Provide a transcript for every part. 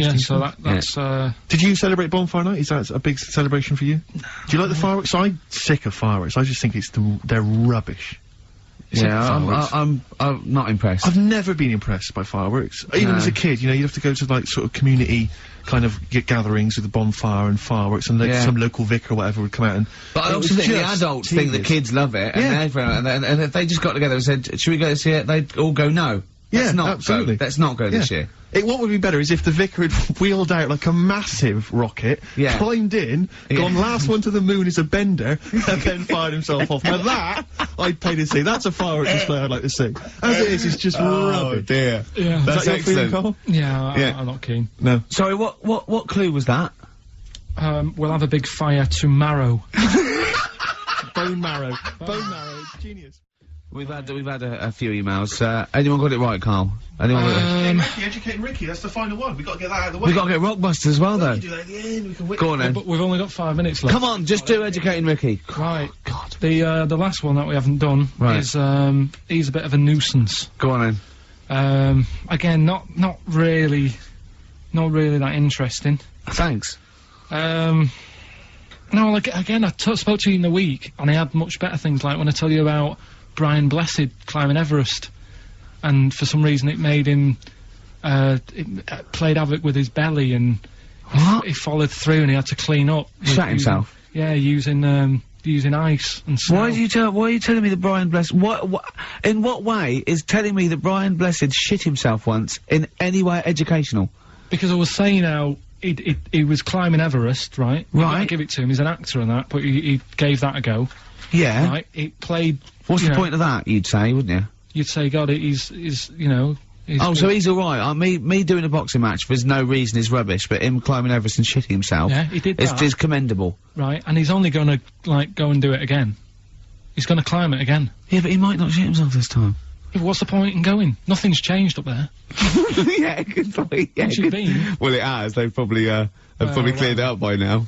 Yeah, so that's, Did you celebrate Bonfire Night? Is that a big celebration for you? Do you like the fireworks? I'm sick of fireworks. I just think they're rubbish. Yeah, I'm not impressed. I've never been impressed by fireworks. Even as a kid, you know, you have to go to, like, sort of community kind of gatherings with a bonfire and fireworks, and like, some local vicar or whatever would come out and... But I also think the adults think the kids love it, and everyone, and if they just got together and said, should we go this year? They'd all go, no. Yeah, absolutely. Let's not go this year. What would be better is if the vicar had wheeled out like a massive rocket, climbed in, gone last one to the moon is a bender, and then fired himself off. Now that, I'd pay to see. That's a fireworks display I'd like to see. As it is, it's just rubbish. Oh dear. Yeah. That's excellent. Cole? Yeah, I'm not keen. No. Sorry, what clue was that? We'll have a big fire tomorrow. Bone marrow. Bone marrow. Genius. We've had a few emails. Anyone got it right, Carl? Anyone got it? Educating Ricky, that's the final one. We've got to get that out of the way. We've got to get Rockbusters as well, though. We can do that at the end, we can wait. Go on, then. But we've only got 5 minutes left. Come on, just do Educating Ricky. Right. God. The last one that we haven't done is, he's a bit of a nuisance. Go on, then. Again, not really that interesting. Thanks. No, like, again, I spoke to you in the week, and I had much better things, like when I tell you about Brian Blessed climbing Everest, and for some reason it made him, it played havoc with his belly, and he followed through and he had to clean up. Shut himself? Yeah, using ice and snow. Why are you telling me that Brian Blessed, in what way is telling me that Brian Blessed shit himself once in any way educational? Because I was saying how he was climbing Everest, right? Right. I give it to him, he's an actor and that, but he gave that a go. Yeah. Right, he played... What's the point of that, you'd say, wouldn't you? You'd say, God, he's you know... So he's alright. Me doing a boxing match for no reason is rubbish, but him climbing Everest and shitting himself... Yeah, he did that. ...is commendable. Right, and he's only gonna, like, go and do it again. He's gonna climb it again. Yeah, but he might not shit himself this time. Yeah, but what's the point in going? Nothing's changed up there. Yeah, good point. Yeah, What's been? Well, it has. They've probably cleared it up by now.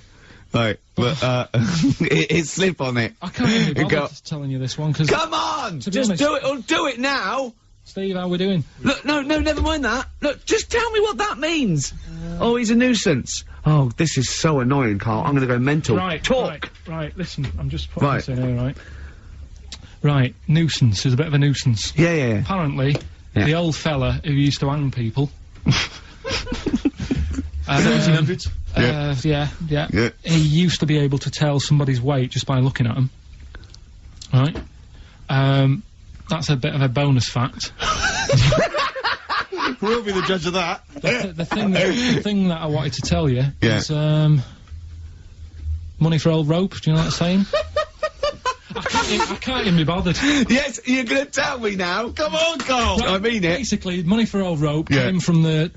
Like, but, it's slip on it. I can't even be bothered telling you this one, because... Come on! Just do it, or do it now! Steve, how we doing? Look, no, never mind that. Look, just tell me what that means! Oh, he's a nuisance. Oh, this is so annoying, Carl. I'm gonna go mental. Right, talk! Right, listen, I'm just putting this in here, right? Right, nuisance is a bit of a nuisance. Yeah. Apparently, the old fella who used to hang people... 1700s? Yeah. He used to be able to tell somebody's weight just by looking at them. Right? That's a bit of a bonus fact. We'll be the judge of that. The thing that I wanted to tell you is, money for old rope, do you know what I'm saying? I can't even be bothered. Yes, you're gonna tell me now. Come on, Carl. Right, I mean it. Basically, money for old rope came from the...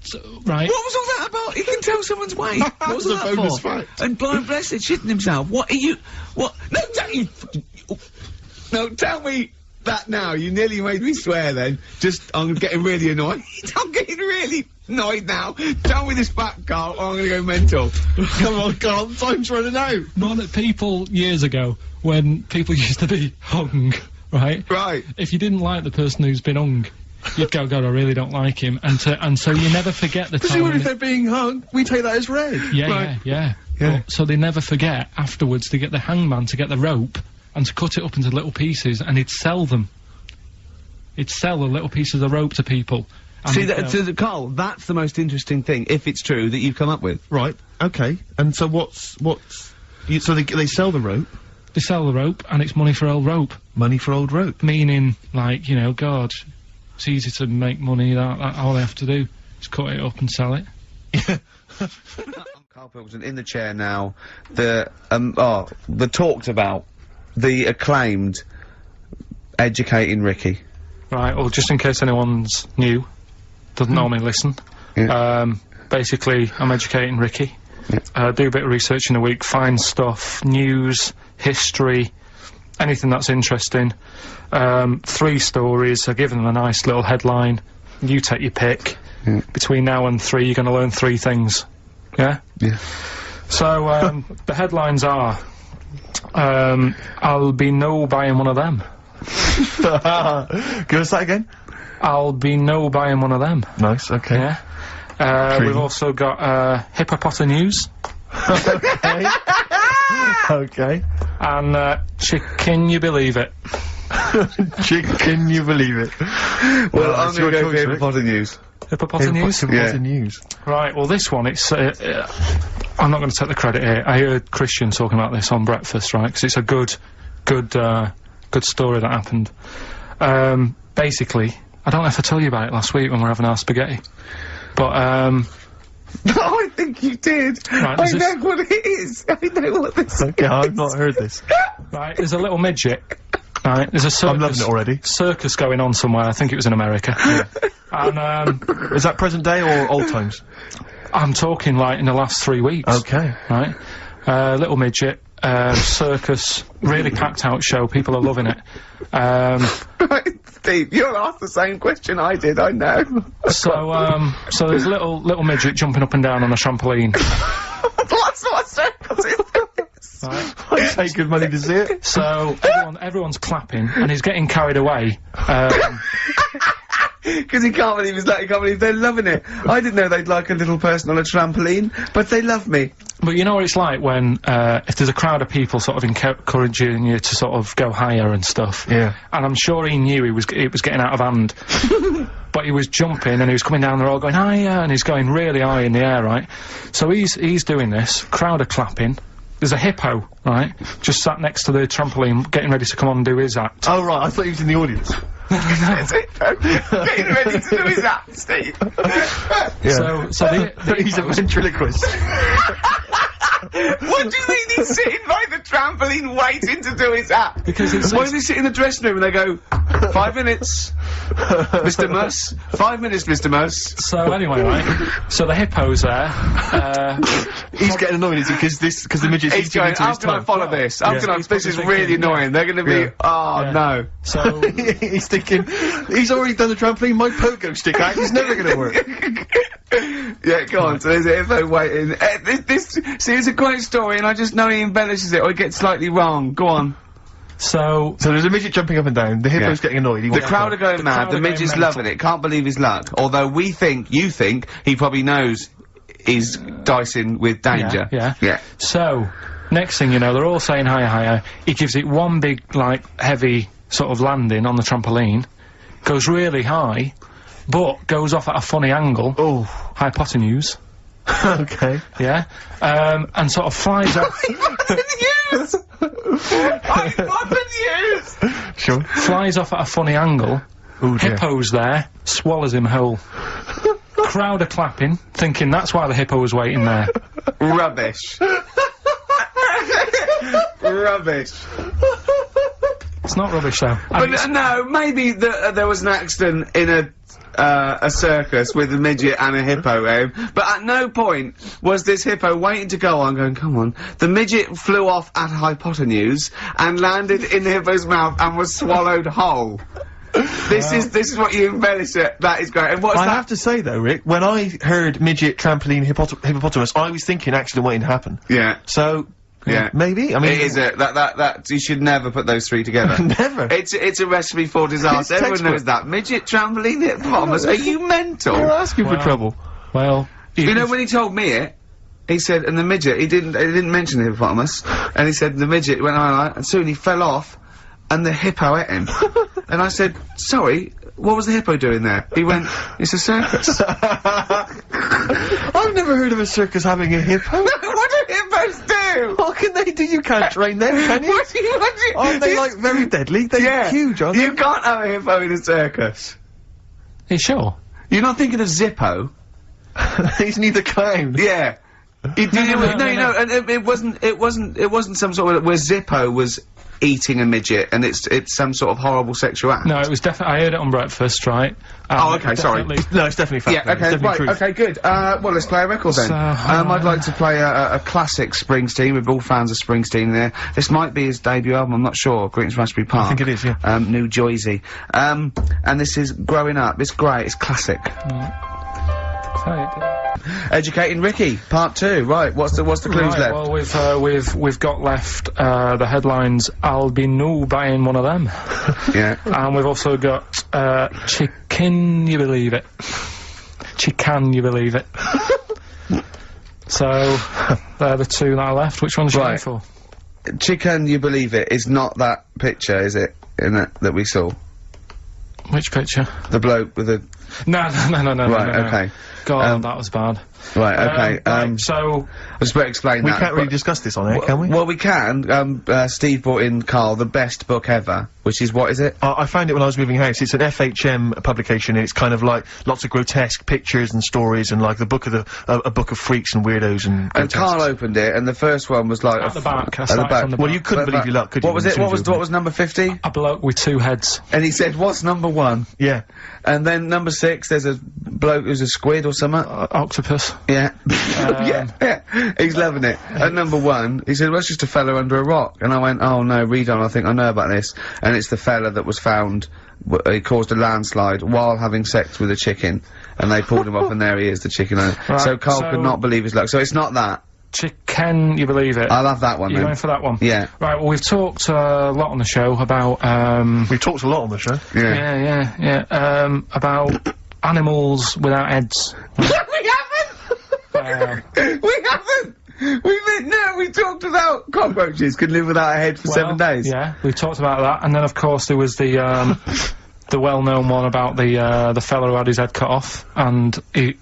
right. What was all that about? He can tell someone's weight. What was that bonus for? fact. And Brian Blessed shitting himself. What are you... What? No, don't you... No, tell me that now. You nearly made me swear then. I'm getting really annoyed. I'm getting really annoyed now. Tell me this fact, Carl, or I'm gonna go mental. Come on, Carl, time's running out. People years ago, when people used to be hung, right? Right. If you didn't like the person who's been hung, you'd go, God, I really don't like him, and so you never forget the time. Presumably if they're being hung, we take that as read. Yeah. Well, so they never forget afterwards to get the hangman to get the rope and to cut it up into little pieces, and he'd sell them. He'd sell the little pieces of rope to people. See, Carl, that's the most interesting thing, if it's true, that you've come up with. Right. Okay. And so so they sell the rope. They sell the rope, and it's money for old rope. Money for old rope. Meaning, like, you know, God, it's easy to make money, that all they have to do is cut it up and sell it. I'm Karl Pilkington in the chair now. The talked about, the acclaimed Educating Ricky. Right, well, just in case anyone's new, doesn't normally listen. Basically, I'm Educating Ricky. Do a bit of research in a week, find stuff, news, history, anything that's interesting. 3 stories, I give them a nice little headline. You take your pick. Between now and 3, you're gonna learn 3 things. Yeah? Yeah. So, the headlines are, I'll be no buying one of them. Give us that again. I'll be no buying one of them. Nice, okay. Yeah. We've also got, Hippopotamus News. Okay. Okay. And, Chicken You Believe It. Chicken you believe it. Well, I'm gonna go for choice, Rick. Hippopotamus News. Hippopotamus News? Hippopotamus News. Right, well this one, it's, I'm not gonna take the credit here. I heard Christian talking about this on breakfast, right? Because it's a good story that happened. Basically, I don't know if I told you about it last week when we were having our spaghetti. But, No, I think you did. Right, I know what it is. I know what this is. Okay, I've not heard this. right, there's a little midget. Right, there's a circus. I'm loving it already. Circus going on somewhere. I think it was in America. And, Is that present day or old times? I'm talking like in the last 3 weeks. Okay. Right? Little midget, circus, really packed out show, people are loving it. Right, Steve, you'll ask the same question I did, I know. So there's a little midget jumping up and down on a trampoline. That's not a circus, is it? Right? I'd pay good money to see it. So everyone's clapping and he's getting carried away. Because he can't believe he can't believe they're loving it. I didn't know they'd like a little person on a trampoline, but they love me. But you know what it's like when, if there's a crowd of people sort of encouraging you to sort of go higher and stuff. Yeah. And I'm sure he knew it was getting out of hand. But he was jumping and he was coming down, they're all going higher, and he's going really high in the air, right? So he's doing this, crowd are clapping. There's a hippo, right, just sat next to the trampoline, getting ready to come on and do his act. Oh, right, I thought he was in the audience. Getting ready to do his act, Steve. Yeah. So the He's a ventriloquist. What do you mean he's sitting by the trampoline waiting to do his act? Because it's Why does he sit in the dressing room and they go, 5 minutes, Mr. Muss, 5 minutes, Mr. Muss. So anyway, right, so the hippo's there, He's getting annoyed, is he? Because the midget's He's eating going, into how his can I tongue. follow this? How Yeah. can I, He's this is probably really thinking, annoying. They're gonna be, oh Yeah. no. so He's thinking, he's already done the trampoline, my pogo stick act is never gonna work. Yeah, go on, so there's a hippo waiting. See, it's a great story and I just know he embellishes it or he gets slightly wrong. Go on. So So there's a midget jumping up and down, the hippo's getting annoyed. He The wants crowd to are going mad, crowd the are going midget's mental. loving it, can't believe his luck. Although you think, he probably knows he's dicing with danger. yeah. So, next thing you know, they're all saying higher, higher. He gives it one big, like, heavy sort of landing on the trampoline, goes really high, but goes off at a funny angle. Oh. Hypotenuse. Okay. Yeah. And sort of flies up, Hypotenuse! Sure. flies off at a funny angle. Ooh, dear. Hippo's there, swallows him whole. Crowd are clapping, thinking that's why the hippo was waiting there. Rubbish. Rubbish. It's not rubbish though. But no, maybe there was an accident in a circus with a midget and a hippo, but at no point was this hippo waiting to go on, going, come on. The midget flew off at hypotenuse and landed in the hippo's mouth and was swallowed whole. This is what you embellish it. That is great. And what's I that? have to say though, Rick, when I heard midget, trampoline, hippopotamus, I was thinking accident waiting to happen. Yeah. So, Yeah. maybe? I mean... It is that you should never put those three together. Never. It's a recipe for disaster. Everyone textbook. knows that. Midget, trampoline, hippopotamus. Are you mental? You're asking for Well, trouble. Well, You know, when he told me it, he said, and the midget, he didn't mention the hippopotamus, and he said the midget went on, and soon he fell off, and the hippo ate him. And I said, sorry, what was the hippo doing there? He went, it's a circus. I've never heard of a circus having a hippo. What do hippos do? What can they do? You can't train them, can you? What do you want to Aren't they, like, very deadly? They're huge, aren't You can't have a hippo in a circus. are you sure? You're not thinking of Zippo? they? He's neither clown. Yeah. You know, no. and it wasn't some sort of where Zippo was eating a midget and it's some sort of horrible sexual act. No, it was definitely. I heard it on breakfast, right? Oh, okay, sorry. Definitely- No, it's definitely fact. Yeah, though. It's okay, definitely right, truth. okay, good. Well, let's play a record then. So, I'd like to play a classic Springsteen. We're all fans of Springsteen there. This might be his debut album, I'm not sure. Greetings from Raspberry Park. I think it is, yeah. New Jersey. And this is Growing Up. It's great, it's classic. Educating Ricky, part 2. Right, what's the clues Right, left? well, we've got left the headlines. I'll be no buying one of them, Yeah. and we've also got Chicken You Believe It. Can you believe it? So, they're the two that are left. Which one's you going for? Can you believe it is not that picture, is it? That we saw. Which picture? The bloke with the... No. Right, okay. God, that was bad. Right, okay, so... I just better explain that. We can't really discuss this on air, can we? Well, we can. Steve brought in, Carl, the best book ever, which is, what is it? I found it when I was moving house. It's an FHM publication, and it's kind of like lots of grotesque pictures and stories, and like the book of a book of freaks and weirdos and And Carl opened it, and the first one was like... At the back. At the back. Well, you couldn't believe your luck, could you? What was it? What was number 50? A bloke with two heads. And he said, what's number 1? Yeah. And then number 6, there's a bloke who's a squid or something. Octopus. Yeah. yeah. He's loving it. At number 1, he said, well, it's just a fella under a rock. And I went, oh no, read on, I think I know about this. And it's the fella that was found, he caused a landslide while having sex with a chicken. And they pulled him off, and there he is, the chicken owner. Right, so Carl could not believe his luck. So it's not that. Can you believe it? I'll have that one, You're going for that one? Yeah. Right, well, we've talked a lot on the show about, We've talked a lot on the show. Yeah. About animals without heads. We haven't! We haven't! We talked about cockroaches could live without a head for 7 days. Yeah, we've talked about that, and then of course there was the the well-known one about the fella who had his head cut off, and he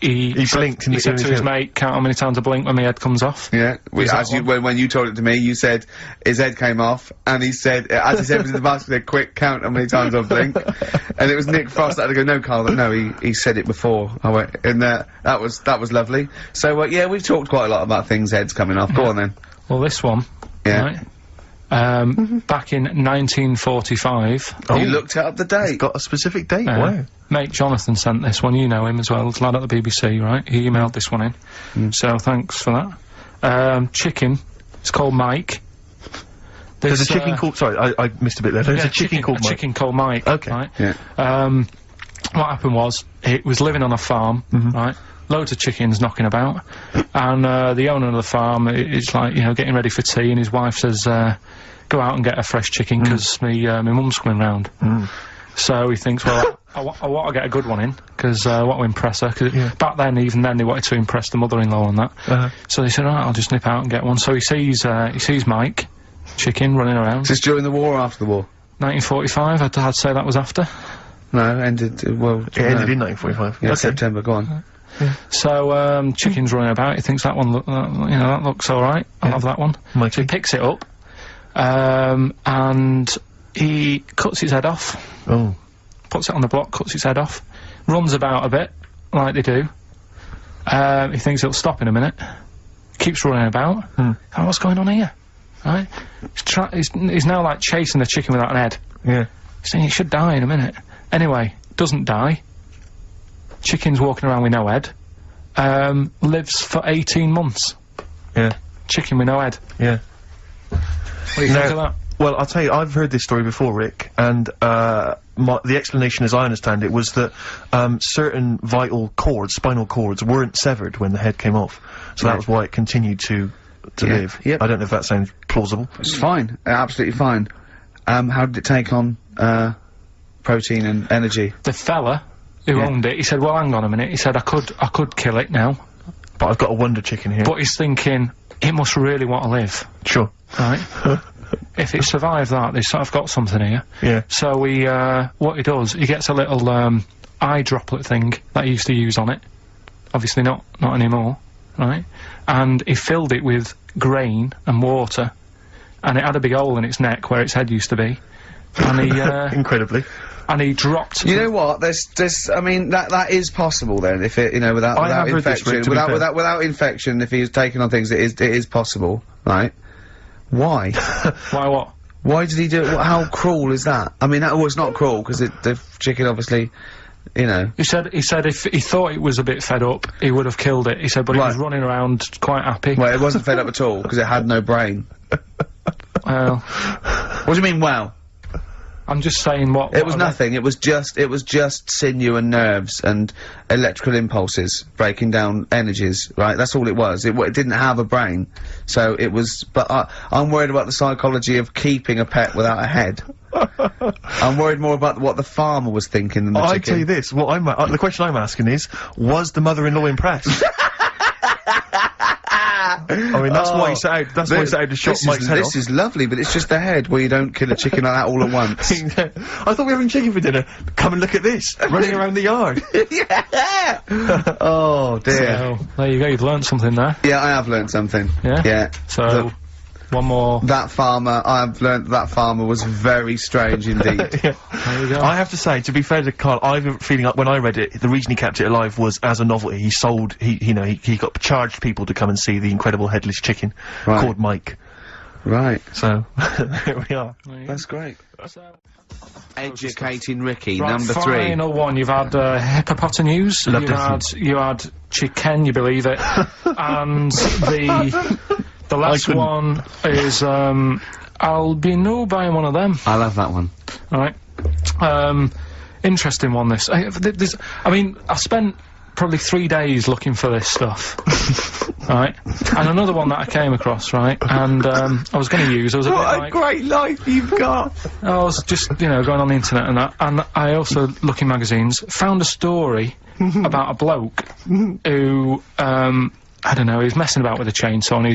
blinked. He said to his mate, "Count how many times I blink when my head comes off." Yeah, when you told it to me, you said his head came off, and he said, as he said it was in the basket, he said, "Quick, count how many times I blink." And it was Nick Frost that had to go, "No, Carl, no, he said it before." I went, and that was lovely. So yeah, we've talked quite a lot about things heads coming off. Go on then. Well, this one, right? Back in 1945. You looked up the date. It's got a specific date. Wow. Mate Jonathan sent this one. You know him as well. The lad at the BBC, right? He emailed this one in. So thanks for that. Chicken. It's called Mike. There's a chicken called... Sorry, I missed a bit there. There's a chicken called Mike. Chicken called Mike. Okay. Right? Yeah. What happened was, it was living on a farm, right? Loads of chickens knocking about, and the owner of the farm is like, getting ready for tea, and his wife says, "Go out and get a fresh chicken, because my mum's coming round." So he thinks, well, I want to get a good one in, because I want to impress her. Cause back then, even then, they wanted to impress the mother-in-law and that. So they said, "Alright, I'll just nip out and get one." So he sees Mike, chicken, running around. Is this during the war or after the war? 1945. I'd say that was after. No, ended. Well, it ended in 1945. Yeah, okay. September. Go on. So, chicken's running about, he thinks that one, that looks alright, I'll have that one. So he picks it up, and he cuts his head off. Oh. Puts it on the block, cuts his head off, runs about a bit, like they do. He thinks it'll stop in a minute, keeps running about. Oh, what's going on here? Right? He's now, like, chasing the chicken without an head. Yeah. He's saying he should die in a minute. Anyway, doesn't die. Chicken's walking around with no head. Lives for 18 months. Yeah. Chicken with no head. Yeah. What do you think of that? Well, I'll tell you, I've heard this story before, Rick, and the explanation, as I understand it, was that certain vital cords, spinal cords, weren't severed when the head came off. So that was why it continued to live. Yep. I don't know if that sounds plausible. It's fine. Absolutely fine. How did it take on protein and energy? The fella who owned it, he said, well, hang on a minute, he said, I could kill it now. But I've got a wonder chicken here. But he's thinking, it must really want to live. Sure. Right? If it survived that, I've got something here. Yeah. So what he does, he gets a little, eye droplet thing that he used to use on it. Obviously not anymore, right? And he filled it with grain and water, and it had a big hole in its neck where its head used to be. And he, incredibly. And he dropped... You know what, I mean, that is possible then, if it, without infection, without infection, if he was taking on things, it is possible, right? Why? Why what? Why did he do it? How cruel is that? I mean, it's not cruel, because the chicken obviously, He said if he thought it was a bit fed up, he would have killed it. He said, but it was running around quite happy. Well, it wasn't fed up at all, because it had no brain. Well... What do you mean, well? I'm just saying what It was nothing. It was just sinew and nerves and electrical impulses breaking down energies, right? That's all it was. It didn't have a brain. So it was, but I'm worried about the psychology of keeping a pet without a head. I'm worried more about what the farmer was thinking than the chicken. I tell you this, what the question I'm asking is, was the mother-in-law impressed? I mean, that's why he set out, that's why he set out to shot Mike's head off. This is lovely, but it's just the head where you don't kill a chicken like that all at once. I thought we were having chicken for dinner. Come and look at this, running around the yard. Yeah! Oh, dear. So, there you go, you've learnt something there. Yeah, I have learnt something. Yeah? Yeah. So, one more. That farmer, I've learnt that farmer was very strange indeed. Yeah. There you go. I have to say, to be fair to Carl, I have a feeling like when I read it, the reason he kept it alive was as a novelty. He got charged people to come and see the incredible headless chicken called Mike. Right. So, there we are. That's great. So, Educating Ricky, right, number 3. Final one. You've had hippopotamus. You had chicken, you believe it, and the last one is I'll be no buying one of them. I love that one. All right. Interesting one. This. I mean, I spent probably 3 days looking for this stuff. Right. And another one that I came across. Right. And I was going to use. I was a bit like, great life you've got. I was just, going on the internet and that, and I also, looking magazines, found a story about a bloke who, I don't know, he's messing about with a chainsaw and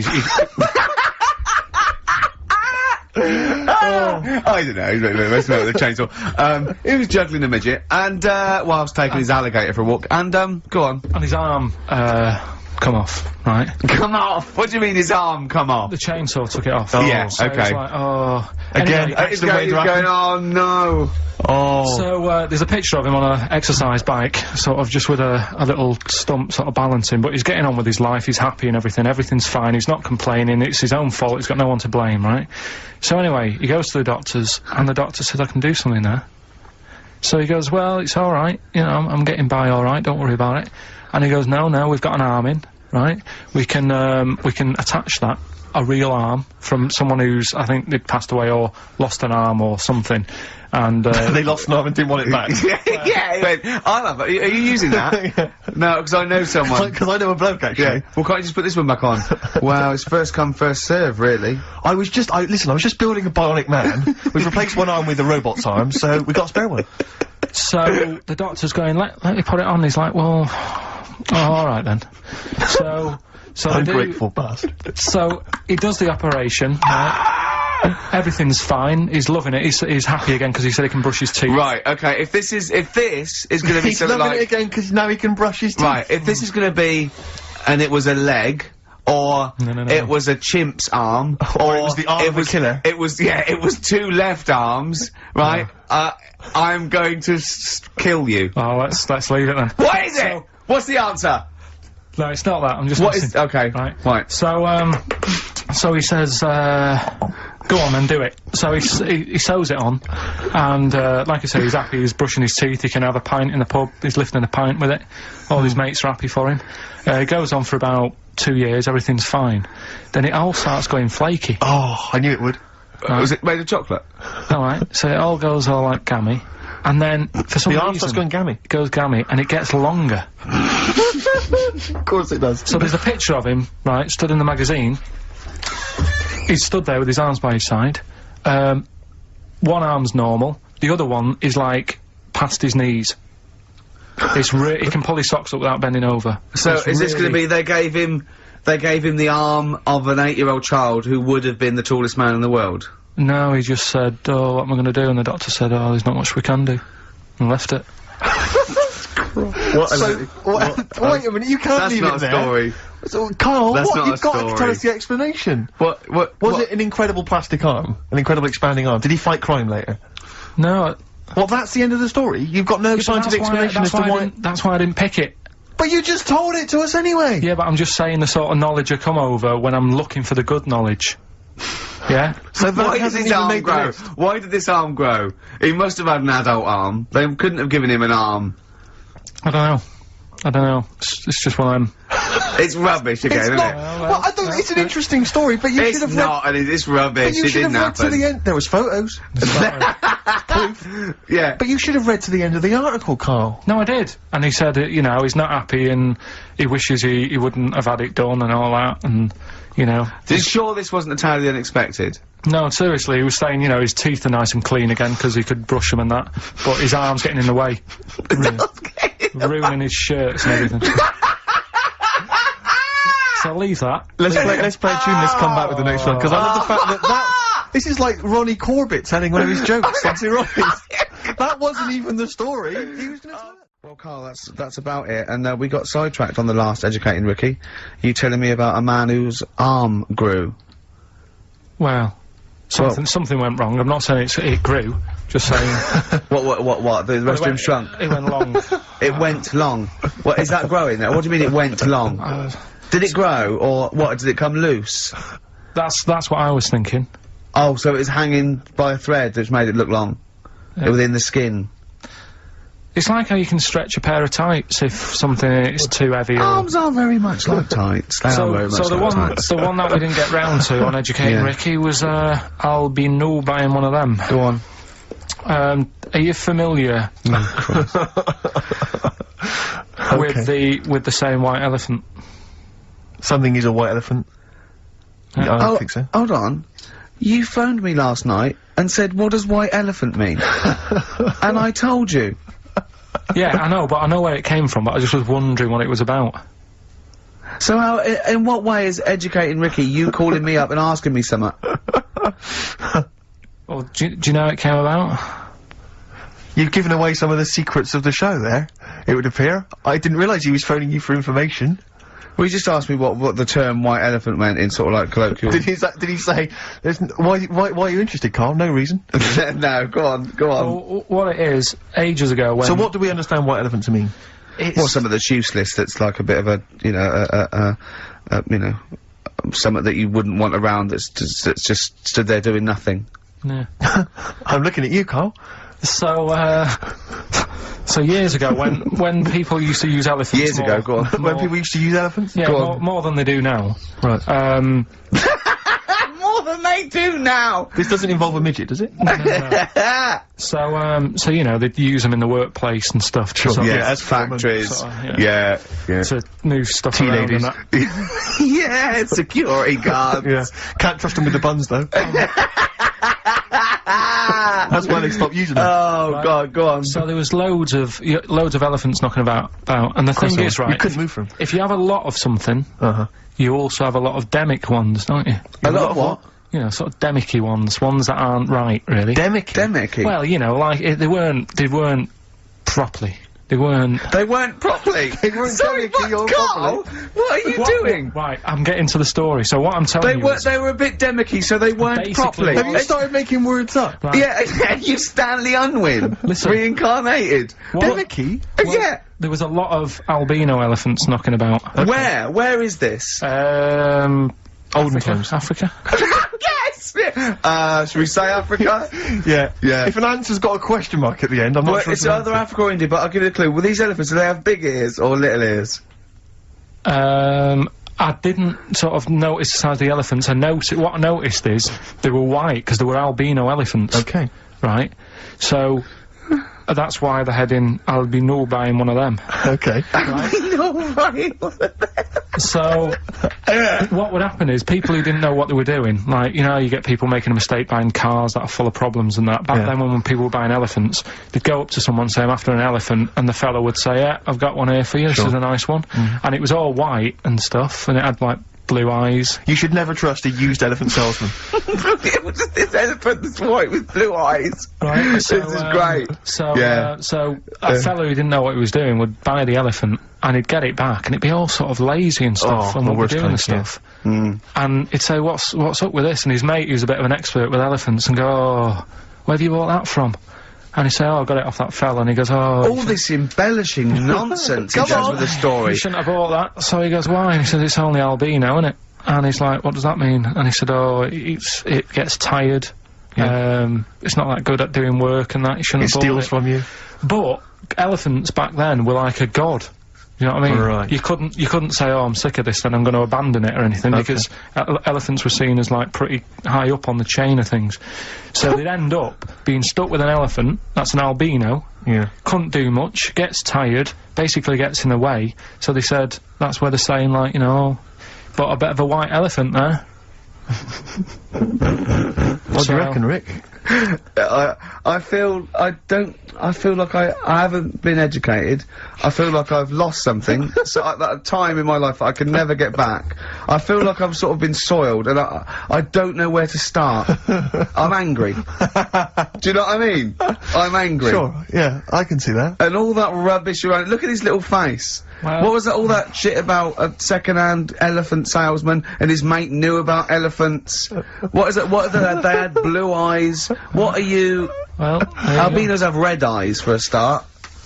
I don't know, messing about with a chainsaw. He was juggling a midget, and, whilst taking his alligator for a walk, and, go on. and his arm, come off, right? Come off! What do you mean his arm come off? The chainsaw took it off. Yeah, so okay. it's like, oh. Again, Anyway, He's going, oh no! Oh. so, there's a picture of him on an exercise bike, sort of just with a little stump sort of balancing, but he's getting on with his life, he's happy and everything's fine, he's not complaining, it's his own fault, he's got no one to blame, right? So anyway, he goes to the doctors, and the doctor said, I can do something there. So he goes, well, it's alright, I'm getting by alright, don't worry about it. And he goes, no, we've got an arm in, right? We can attach that, a real arm, from someone who's, I think they'd passed away or lost an arm or something. And, they lost an arm and didn't want it back. Yeah, he went, I love it. Are you using that? Yeah. No, because I know someone. Because I know a bloke, actually. Yeah. Well, can't you just put this one back on? Well, it's first come, first serve, really. I was just building a bionic man. We've replaced one arm with a robot's arm, so we got a spare one. So, the doctor's going, let me put it on. He's like, well, alright then. So Ungrateful bastard. So, he does the operation, right? Everything's fine. He's loving it. He's happy again because he said he can brush his teeth. Right. Okay. If this is gonna be He's something loving like, it again because now he can brush his teeth. right, if this is gonna be, and it was a leg, or No. it was a chimp's arm, Or it was the arm of a killer. It was 2 left arms, right? I'm going to kill you. Oh, let's leave it then. What is it? What's the answer? No, it's not that. I'm just. What messing. is? Okay. Right. So he says, go on and do it. So he sews it on, and like I say, he's happy. He's brushing his teeth. He can have a pint in the pub. He's lifting a pint with it. All his mates are happy for him. It goes on for about 2 years. Everything's fine. Then it all starts going flaky. Oh, I knew it would. Was it made of chocolate? All right. So it all goes all like gammy. And then, for some The arm reason, starts going gammy. it goes gammy, and it gets longer. Of course it does. So there's a picture of him, right, stood in the magazine. He's stood there with his arms by his side. One arm's normal, the other one is like past his knees. He can pull his socks up without bending over. So It's is this going to really- be they gave him the arm of an 8-year-old child who would have been the tallest man in the world? No, he just said, oh, what am I going to do? And the doctor said, oh, there's not much we can do. And left it. Wait a minute, you can't That's leave not it a there. story. So, Carl, That's what? not a You've got to story. tell us the explanation. What? Was it an incredible plastic arm? An incredible expanding arm? Did he fight crime later? No. Well, that's the end of the story. You've got no scientific explanation as to why. That's why I didn't pick it. But you just told it to us anyway! Yeah, but I'm just saying the sort of knowledge I come over when I'm looking for the good knowledge. Yeah? So that Why did hasn't his even arm made the grow? list. Why did this arm grow? He must have had an adult arm. They couldn't have given him an arm. I don't know. It's just one of them. It's rubbish again, isn't it? Well, I don't. It's an interesting story, but you should have read. It's not, and it's rubbish. But you It should have didn't read to happen. the end. There was photos. Proof. Yeah. But you should have read to the end of the article, Carl. No, I did. And he said, you know, he's not happy and he wishes he wouldn't have had it done and all that, and, you know. Sure this wasn't entirely unexpected? No, seriously, he was saying, you know, his teeth are nice and clean again because he could brush them and that, but his arm's getting in the way. Ruining his shirts and everything. So I'll leave that. Let's play a tune. Let's come back with the next one, because I love the fact that this is like Ronnie Corbett telling one of his jokes. That's that wasn't even the story. He was gonna tell it. Well, Carl, that's about it, and we got sidetracked on the last Educating Ricky. You telling me about a man whose arm grew. Well, something went wrong. I'm not saying it grew, just saying. What? The rest of him shrunk? It went long. It went long. What, is that growing now? What do you mean it went long? Did it grow, or what, did it come loose? That's what I was thinking. Oh, so it was hanging by a thread which made it look long? Yeah. Within the skin? It's like how you can stretch a pair of tights if something is too heavy or... Arms are very much like tights. They are very much the like one, tights. the one that we didn't get round to on Educating Ricky was, I'll be no buying one of them. Go on. Are you familiar with the saying white elephant? Something is a white elephant. I don't think so. Hold on. You phoned me last night and said, what does white elephant mean? And I told you. Yeah, I know, but I know where it came from, but I just was wondering what it was about. So how, in what way is Educating Ricky you calling me up and asking me something? Well, do you know how it came about? You've given away some of the secrets of the show there, it would appear. I didn't realise he was phoning you for information. Well, you just asked me what the term white elephant meant in sort of like colloquial... Did he say, why are you interested, Carl? No reason. No, go on. Well, what it is, ages ago when... So what do we understand white elephant to mean? Well, some of that's useless, that's like a bit of a, you know, you know, something that you wouldn't want around that's just stood there doing nothing. Yeah. I'm looking at you, Carl. So years ago, when people used to use elephants... Years ago, go on. When people used to use elephants? Yeah, more than they do now. Right. More than they do now! This doesn't involve a midget, does it? No. So, you know, they'd use them in the workplace and stuff. Sure, to yeah, as factories. Sort of, yeah. To move stuff around and that. Yeah, security guards. Yeah. Can't trust them with the buns, though. That's why they stopped using them. Oh, right. God, go on. So there was loads of elephants knocking about, and the thing is, right, you couldn't move from. if you have a lot of something, you also have a lot of demic ones, don't you? A lot of what? You know, sort of demicky ones that aren't right, really. Demicky? Well, you know, like, they weren't properly. They weren't properly. They weren't Sorry, demicky or Carl, what are you doing? Right, I'm getting to the story. So what I'm telling you is... They were a bit demicky, so they weren't Basically properly. Have you started making words up? Right. Yeah, you Stanley Unwin. Listen. Reincarnated. Demicky? Yeah. There was a lot of albino elephants knocking about. Okay. Where is this? Olden times. Africa. Yes! Should we say Africa? Yeah. Yeah. If an answer's got a question mark at the end, I'm not sure It's either Africa or India, but I'll give you a clue. Well, these elephants, do they have big ears or little ears? I didn't sort of notice the size of the elephants. What I noticed is they were white because they were albino elephants. Okay. Right? So that's why they're heading, I'll be no buying one of them. Okay. So, what would happen is, people who didn't know what they were doing, like, you know, you get people making a mistake buying cars that are full of problems and that. Back then, when people were buying elephants, they'd go up to someone, say, I'm after an elephant, and the fellow would say, yeah, I've got one here for you, this is a nice one. And it was all white and stuff, and it had, like, blue eyes. You should never trust a used elephant salesman. This elephant that's white with blue eyes. Right, This is great. So a fellow who didn't know what he was doing would buy the elephant, and he'd get it back, and it'd be all sort of lazy and stuff, and we'd be doing the stuff. And he'd say, what's up with this? And his mate, who's a bit of an expert with elephants, and go, oh, where have you bought that from? And he'd say, oh, I got it off that fella, and he goes, oh... All this embellishing nonsense he does with the story. You shouldn't have bought that. So he goes, why? And he says, it's only albino, isn't it? And he's like, what does that mean? And he said, oh, it gets tired. It's not that good at doing work and that, you shouldn't have bought it. It steals from you. But elephants back then were like a god. You know what I mean? Right. You couldn't say, oh, I'm sick of this, then I'm going to abandon it or anything, because elephants were seen as, like, pretty high up on the chain of things. So they'd end up being stuck with an elephant, that's an albino, couldn't do much, gets tired, basically gets in the way, so they said, that's where they're saying, like, you know, but a bit of a white elephant there. What do you reckon, Rick? I feel like I haven't been educated. I feel like I've lost something. So at that time in my life I can never get back. I feel like I've sort of been soiled, and I don't know where to start. I'm angry. Do you know what I mean? I'm angry. Sure, yeah, I can see that. And all that rubbish around. Look at his little face. Well, what was that, all that shit about a second-hand elephant salesman and his mate knew about elephants? What is it? What are they had blue eyes. What are you? Well, albinos have red eyes for a start.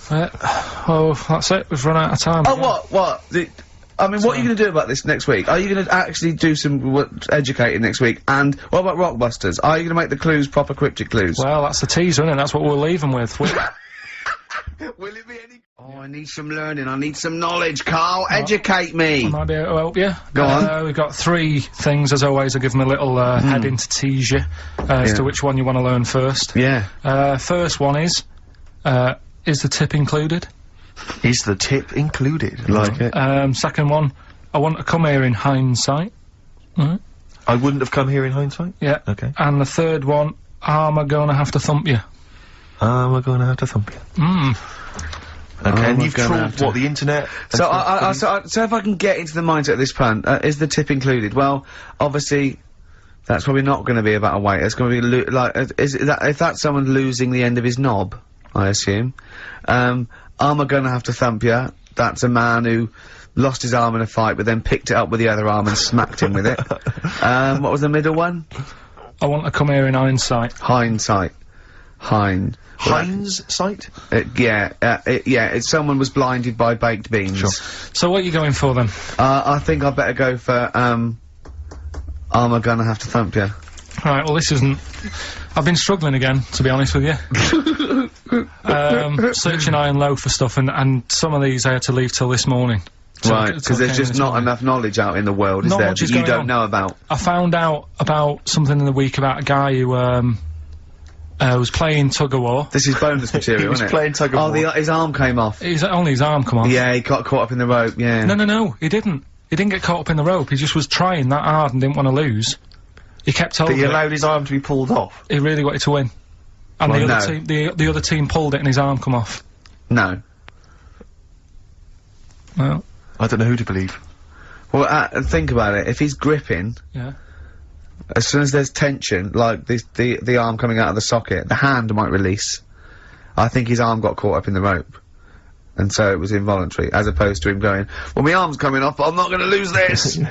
Oh, that's it. We've run out of time. Oh, what? I mean, what are you going to do about this next week? Are you going to actually do some educating next week? And what about Rockbusters? Are you going to make the clues proper cryptic clues? Well, that's the teaser, isn't it? That's what we'll leave them with. Will it be any? Oh, I need some learning. I need some knowledge, Carl. Educate me. I might be able to help you. Go on. We've got 3 things, as always. I'll give them a little heading to tease you as to which one you want to learn first. Yeah. First one is the tip included? Is the tip included? Like it. Second one, I want to come here in hindsight. I wouldn't have come here in hindsight? Yeah. Okay. And the third one, am I gonna have to thump you? Am I gonna have to thump you? Okay, and you've trawled, what, the internet? So so if I can get into the mindset of this plan, is the tip included? Well, obviously, that's probably not gonna be about a weight, it's gonna be if that's someone losing the end of his knob, I assume. Am I gonna have to thump you? That's a man who lost his arm in a fight, but then picked it up with the other arm and smacked him with it. What was the middle one? I want to come here in hindsight. Hindsight. Heinz site? It's someone was blinded by baked beans. Sure. So what are you going for then? I think I better go for, am I gonna have to thump you? Right, well this isn't... I've been struggling again, to be honest with you. Searching high and low for stuff, and some of these I had to leave till this morning. Right, because there's just not enough knowledge out in the world, is there, that you don't know about? I found out about something in the week about a guy who, was playing tug-of-war. This is bonus material, isn't it? He was playing tug-of-war. Oh, his arm came off. Only his arm come off. Yeah, he got caught up in the rope, yeah. No, he didn't. He didn't get caught up in the rope, he just was trying that hard and didn't want to lose. He kept holding it. But he allowed his arm to be pulled off? He really wanted to win. And the other team pulled it and his arm come off. No. Well... I don't know who to believe. Well, think about it, if he's gripping... Yeah. As soon as there's tension, like the arm coming out of the socket, the hand might release. I think his arm got caught up in the rope. And so it was involuntary, as opposed to him going, well, my arm's coming off, but I'm not gonna lose this! You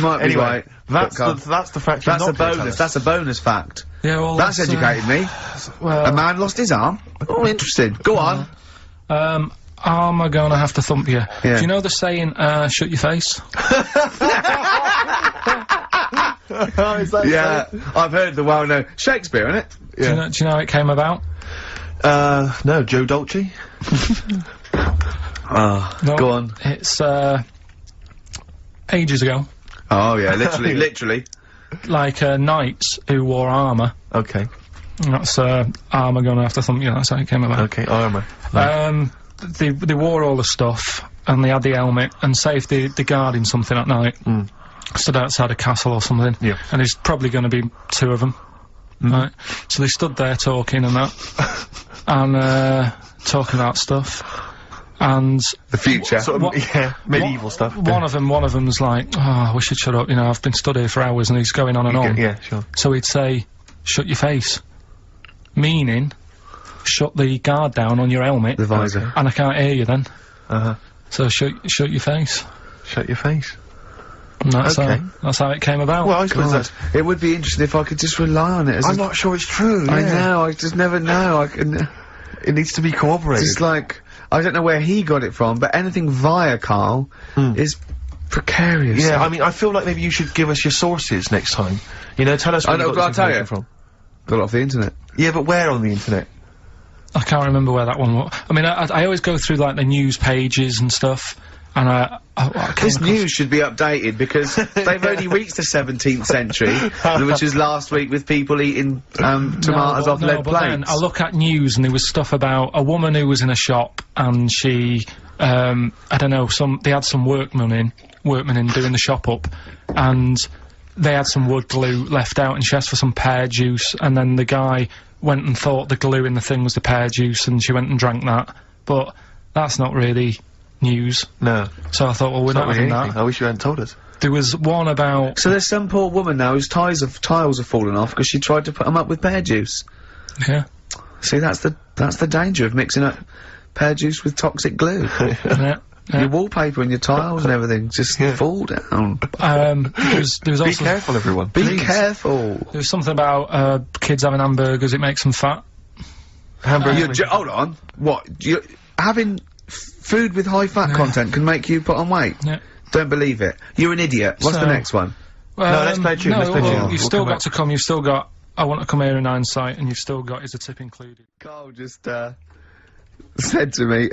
might be right. That's the fact. That's a bonus, that's a bonus fact. Yeah, well, that's educated me. Well... A man lost his arm? Oh, interesting. Go on. Am I gonna have to thump you? Yeah. Do you know the saying, shut your face? Oh, is that I've heard the well-known Shakespeare, innit? Yeah. Do you know how it came about? No, Joe Dolce? No, go on. It's, ages ago. Oh, yeah, literally. Like, knights who wore armour. Okay. That's, armour gonna have to thump you, that's how it came about. Okay, armour. They wore all the stuff, and they had the helmet, and say if they're guarding something at night, stood outside a castle or something, and there's probably gonna be 2 of them, right? So they stood there talking and that, and, talking about stuff, and... The future. Sort of, medieval stuff. One of them's like, oh, we should shut up, you know, I've been stood here for hours, and he's going on and on. Yeah, sure. So he'd say, shut your face. Meaning, shut the guard down on your helmet. The visor. And I can't hear you then. Uh-huh. So shut your face. Shut your face. And that's how it came about. Well, I suppose that's... It would be interesting if I could just rely on it as I'm not sure it's true, I know, I just never know, It needs to be corroborated. It's like, I don't know where he got it from, but anything via Carl is precarious. Yeah, I mean, I feel like maybe you should give us your sources next time. You know, tell us where you got this information from. Got it off the internet. Yeah, but where on the internet? I can't remember where that one was. I mean, I always go through, like, the news pages and stuff, and I this news should be updated because they've only reached the 17th century, which was last week with people eating tomatoes off lead plates. Then I look at news and there was stuff about a woman who was in a shop and she, I don't know, they had some workmen in doing the shop up, and they had some wood glue left out and she asked for some pear juice, and then the guy went and thought the glue in the thing was the pear juice and she went and drank that. But that's not really news. No. So I thought, well, we're not having that. I wish you hadn't told us. There was one about... So there's some poor woman now whose tiles have fallen off because she tried to put them up with pear juice. Yeah. See, that's the danger of mixing up pear juice with toxic glue. Yeah. Your wallpaper and your tiles and everything just fall down. There was also... Be careful, everyone. Be careful. There was something about, kids having hamburgers, it makes them fat. Hamburgers. Hold on. What? Having food with high fat content can make you put on weight? Yeah. Don't believe it. You're an idiot. What's the next one? No, let's play a tune, let's play a tune. You've still got to come, you've still got I Want to Come Here in Hindsight, and you've still got Is a Tip Included. Carl just, said to me,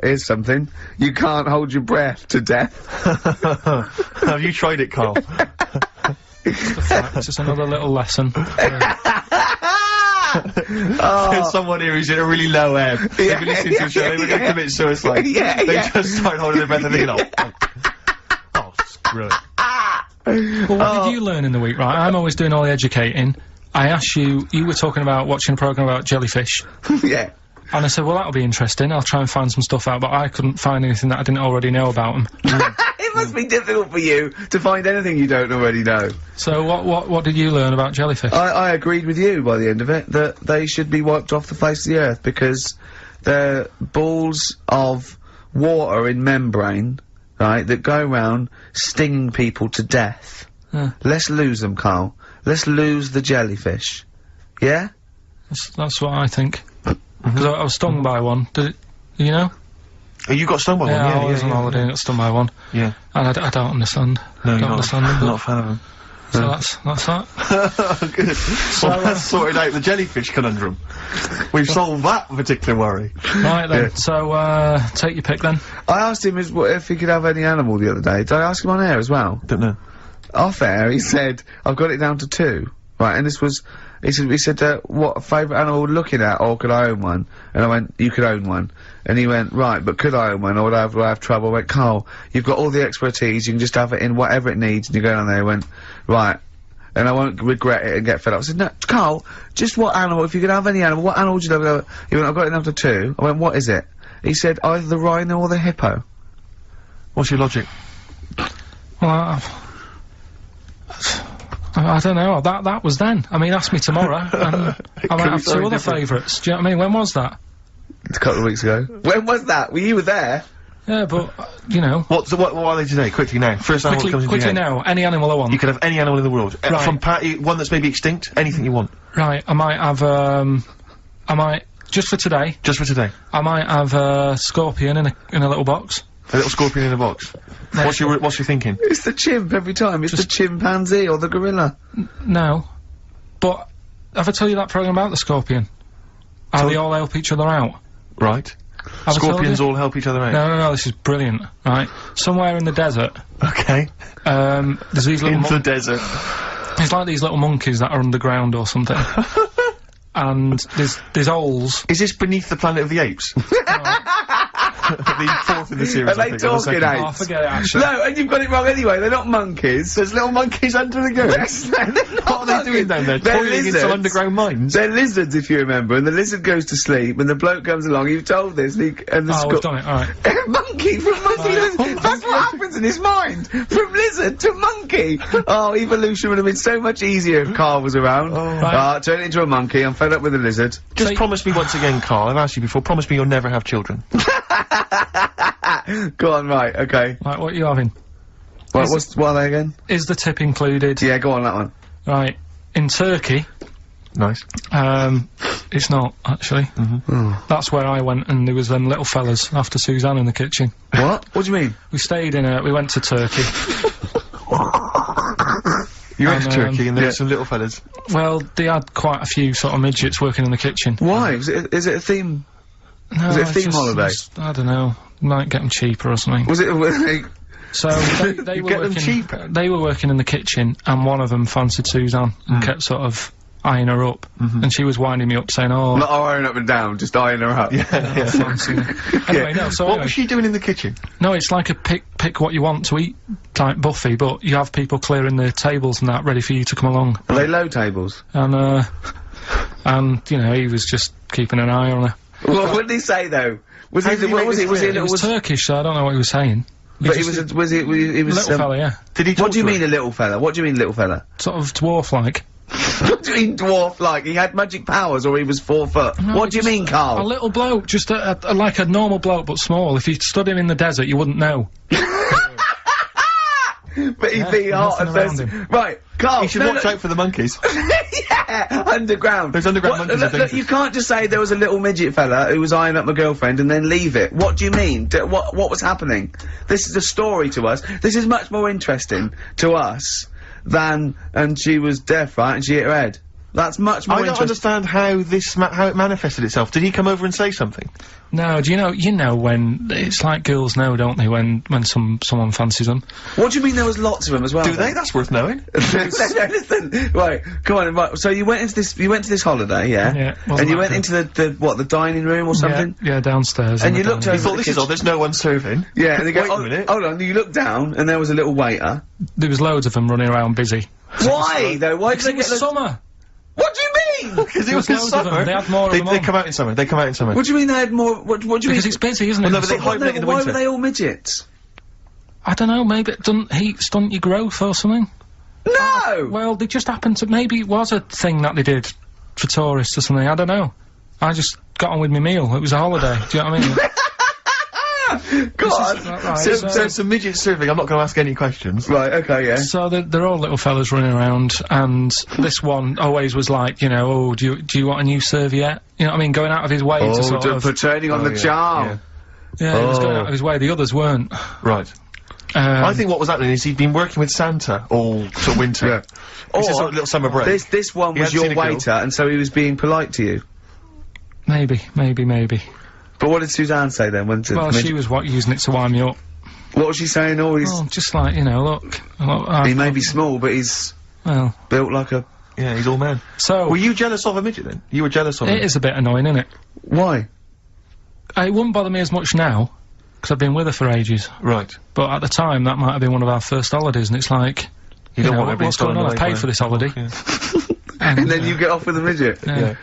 here's something. You can't hold your breath to death. Have you tried it, Carl? Just a fact, it's just another little lesson. There's someone here who's in a really low ebb. They've been listening to the show, they were going to commit suicide. They just started holding their breath and thinking, oh, screw it. Well, what did you learn in the week, right? I'm always doing all the educating. I asked you were talking about watching a programme about jellyfish. Yeah. And I said, well, that'll be interesting, I'll try and find some stuff out, but I couldn't find anything that I didn't already know about them. It must be difficult for you to find anything you don't already know. So what did you learn about jellyfish? I agreed with you by the end of it, that they should be wiped off the face of the earth because they're balls of water in membrane, right, that go around stinging people to death. Let's lose them, Carl. Let's lose the jellyfish. Yeah? That's what I think. Because I was stung by one. Did it, you know? Oh, you got stung by one? Yeah, I was on holiday and got stung by one. Yeah. And I don't understand. No, don't understand them. I'm not a fan of them. So that's that. Good. So that's sorted out the jellyfish conundrum. We've solved that particular worry. Right then, so, take your pick then. I asked him if he could have any animal the other day. Did I ask him on air as well? Don't know. Off air, he said, I've got it down to 2. Right, and this was, he said, what favourite animal we're looking at, or could I own one? And I went, you could own one. And he went, right, but could I own one, or would I have trouble? I went, Carl, you've got all the expertise, you can just have it in whatever it needs, and you go down there, he went, right, and I won't regret it and get fed up. I said, no, Carl, just what animal, if you could have any animal, what animal would you love? He went, I've got it down to 2. I went, what is it? He said, either the rhino or the hippo. What's your logic? Well, I don't know, that was then. I mean, ask me tomorrow, and I might have 2 other favourites. Do you know what I mean? When was that? A couple of weeks ago. When was that? Well, you were there. Yeah, but, you know. What are they today? Quickly now. First animal that comes into your head. Quickly now, any animal I want. You could have any animal in the world. Right. From one that's maybe extinct, anything you want. Right, I might have, just for today. Just for today. I might have a scorpion in a little box. A little scorpion in a box. What's your thinking? It's the chimp every time. It's the chimpanzee or the gorilla. No. But, have I told you that programme about the scorpion? How they all help each other out? Right. Scorpions all help each other out? No, this is brilliant, right? Somewhere in the desert. Okay. There's these little... In the desert. There's like these little monkeys that are underground or something. And there's holes. Is this Beneath the Planet of the Apes? The 4th in the series, Are they talking apes? Oh, forget it, actually. No, and you've got it wrong anyway. They're not monkeys. There's little monkeys under the goose. What are they doing down there? They're Toiling in some underground mines? They're lizards, if you remember, and the lizard goes to sleep, and the bloke comes along, you've told this, and the we've done it, alright. Monkey from monkey lizard. That's what happens in his mind. From lizard to monkey. Oh, evolution would have been so much easier if Carl was around. Turn it into a monkey. I'm fed up with the lizard. Just promise me once again, Carl, I've asked you before, promise me you'll never have children. Go on, right, okay. Right, what are you having? What are they again? Is the tip included? Yeah, go on, that one. Right. In Turkey... Nice. It's not, actually. That's where I went, and there was them little fellas after Suzanne in the kitchen. What? What do you mean? We went to Turkey. You went to Turkey and there were some little fellas. Well, they had quite a few sort of midgets working in the kitchen. Why? Is it a theme? No, was it a theme holiday? I don't know. Might get them cheaper or something. Was it? So they were working. Cheaper. They were working in the kitchen, and one of them fancied Suzanne and kept sort of eyeing her up, and she was winding me up, saying, "Oh, not eyeing up and down, just eyeing her up." Fancy. Anyway, no. So what was she doing in the kitchen? No, it's like a pick what you want to eat type buffet, but you have people clearing the tables and that ready for you to come along. Are they low tables? And you know, he was just keeping an eye on her. What did he say though? Was he? It was Turkish, so I don't know what he was saying. But he was a little fella, yeah. Did he? What do you mean a little fella? What do you mean little fella? Sort of dwarf-like. What do you mean dwarf-like? He had magic powers, or he was 4 foot? No, what do you mean, Carl? A little bloke, just like a normal bloke, but small. If you stood him in the desert, you wouldn't know. But he'd be hot and thirsty. Right, Carl. You should watch out for the monkeys. Yeah, underground. There's underground monkeys. Look, you can't just say there was a little midget fella who was eyeing up my girlfriend and then leave it. What do you mean? What was happening? This is a story to us. This is much more interesting to us than, and she was deaf, right, and she hit her head. That's much more interesting. I don't understand how it manifested itself. Did he come over and say something? No, do you know when, it's like girls know, don't they, when someone fancies them? What do you mean there was lots of them as well? Do they? That's worth knowing. Listen, right, come on, right, so you went to this holiday, yeah? Yeah. And you went into the dining room or something? Yeah, downstairs. And you looked over. You thought, this is odd, there's no one serving. Yeah, and they go, wait a minute. Hold on, you looked down, and there was a little waiter. There was loads of them running around busy. Why, though? Why did they get summer? What do you mean? Because it was in summer. They had more of them They come out in summer. They come out in summer. What do you mean they had more? What do you mean? Because it's busy, isn't it? No, but they hibernate in the winter. Why were they all midgets? I don't know, maybe it doesn't heat stunt your growth or something? No! Well, they just happened to, maybe it was a thing that they did for tourists or something, I don't know. I just got on with my meal, it was a holiday, do you know what I mean? God! Right, so some midget serving, I'm not going to ask any questions. Right, okay, yeah. So they're all little fellas running around, and this one always was like, you know, oh, do you want a new serviette? You know what I mean, going out of his way to sort of... for turning on the charm. Yeah, he was going out of his way, the others weren't. Right. I think what was happening is he'd been working with Santa all till winter. Yeah. This is sort of a little summer break. This one was your waiter, and so he was being polite to you. Maybe. But what did Suzanne say then? Well, she was using it to wind me up. What was she saying? Oh, just like, you know, look. He may be small, but he's built like a... Yeah, he's all man. So... Were you jealous of a midget then? You were jealous of him? It is a bit annoying, isn't it? Why? It wouldn't bother me as much now, because I've been with her for ages. Right. But at the time, that might have been one of our first holidays, and it's like... You don't want what's going on? I paid for this holiday. Yeah. and then you get off with a midget? Yeah.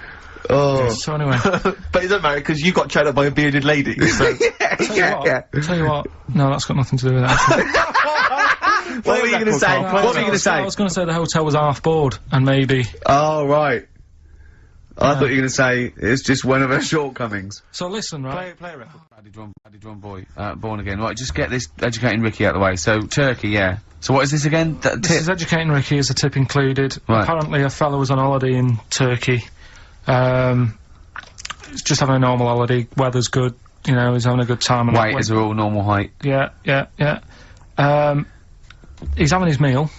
Oh. So anyway. But it doesn't matter, because you got chatted up by a bearded lady, so... Tell you what. No, that's got nothing to do with that. What were you gonna say? What were you gonna say? I was gonna say the hotel was half board, and maybe... Oh, right. I thought you were gonna say it's just one of her shortcomings. So listen, right? Play a record. Paddy Drum Boy, born again. Right, just get this educating Ricky out of the way. So, Turkey, yeah. So what is this again? This is educating Ricky, is a tip included. Right. Apparently a fellow was on holiday in Turkey. Just having a normal holiday, weather's good, you know, he's having a good time. Waiters are all normal height. Yeah. He's having his meal.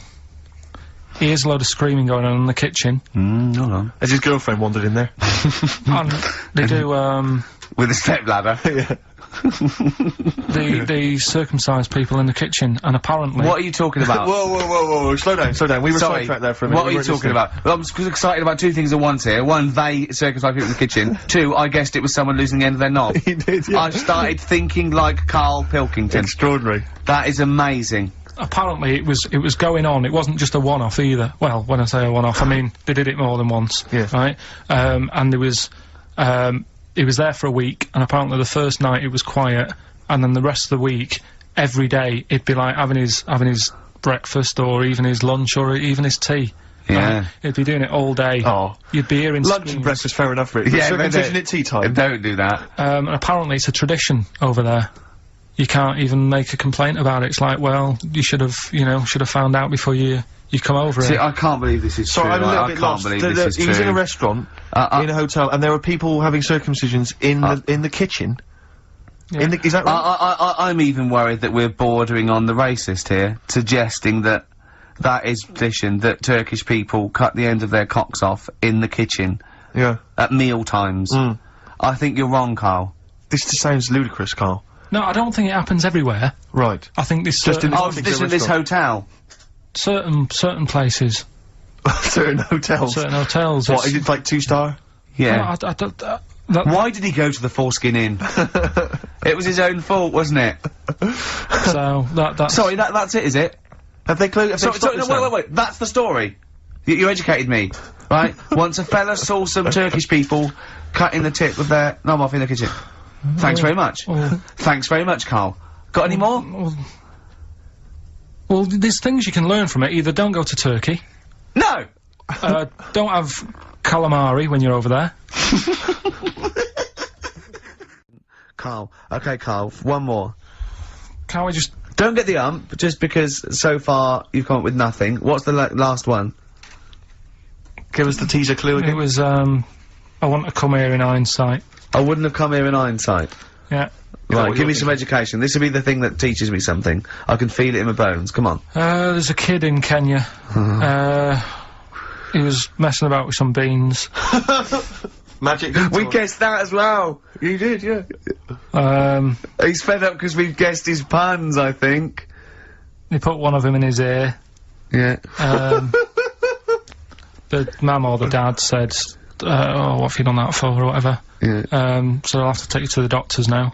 He hears a load of screaming going on in the kitchen. Hold on. Has his girlfriend wandered in there? And they do, with a stepladder. Yeah. they circumcise people in the kitchen, and apparently... What are you talking about? Whoa, slow down. We were sidetracked there for a minute. What are you talking about? Well, I'm excited about two things at once here. One, they circumcise people in the kitchen. Two, I guessed it was someone losing the end of their knob. He did, yeah. I started thinking like Karl Pilkington. Extraordinary. That is amazing. Apparently it was going on, it wasn't just a one-off either. Well, when I say a one-off, I mean, they did it more than once. Yeah. Right? And there was, he was there for a week, and apparently the first night it was quiet, and then the rest of the week, every day, it'd be like having his breakfast, or even his lunch, or even his tea. Yeah. He'd be doing it all day. Oh. You'd be hearing lunch screams. and breakfast, fair enough, Rick. Yeah, circumcision at tea time. Don't do that. And apparently it's a tradition over there. You can't even make a complaint about it. It's like, well, you should have found out before you come over See, here. I can't believe this is true. I'm a little bit I can't lost. believe this is true. He was in a restaurant, in a hotel, and there were people having circumcisions in the kitchen. Yeah. Is that right? I'm even worried that we're bordering on the racist here, suggesting that that is tradition, that Turkish people cut the end of their cocks off in the kitchen. Yeah. At meal times. I think you're wrong, Carl. This just sounds ludicrous, Carl. No, I don't think it happens everywhere. Right. I think this Just in this hotel? certain places. Certain hotels? Certain hotels. What, is it like 2-star? Yeah. No, I don't... Why did he go to the Foreskin Inn? It was his own fault, wasn't it? So, that's... Sorry, that's it, is it? Have they closed? Sorry, no, wait. That's the story. You educated me, right? Once a fella saw some Turkish people cutting the tip of their knob off in the kitchen. Thanks very much. Thanks very much, Carl. Got any more? Well, there's things you can learn from it. Either don't go to Turkey. No! Don't have calamari when you're over there. Carl. Okay, Carl, one more. Can't we just... Don't get the ump, just because so far you've come up with nothing. What's the last one? Give us the teaser clue again. It was, I want to come here in hindsight. I wouldn't have come here in hindsight. Yeah. Right, give me some education. This will be the thing that teaches me something. I can feel it in my bones. Come on. There's a kid in Kenya. He was messing about with some beans. Magic. We guessed that as well. You did, yeah. He's fed up because we've guessed his puns, I think. He put one of them in his ear. Yeah. The mum or the dad said, oh, what have you done that for, or whatever. Yeah. So I'll have to take you to the doctors now.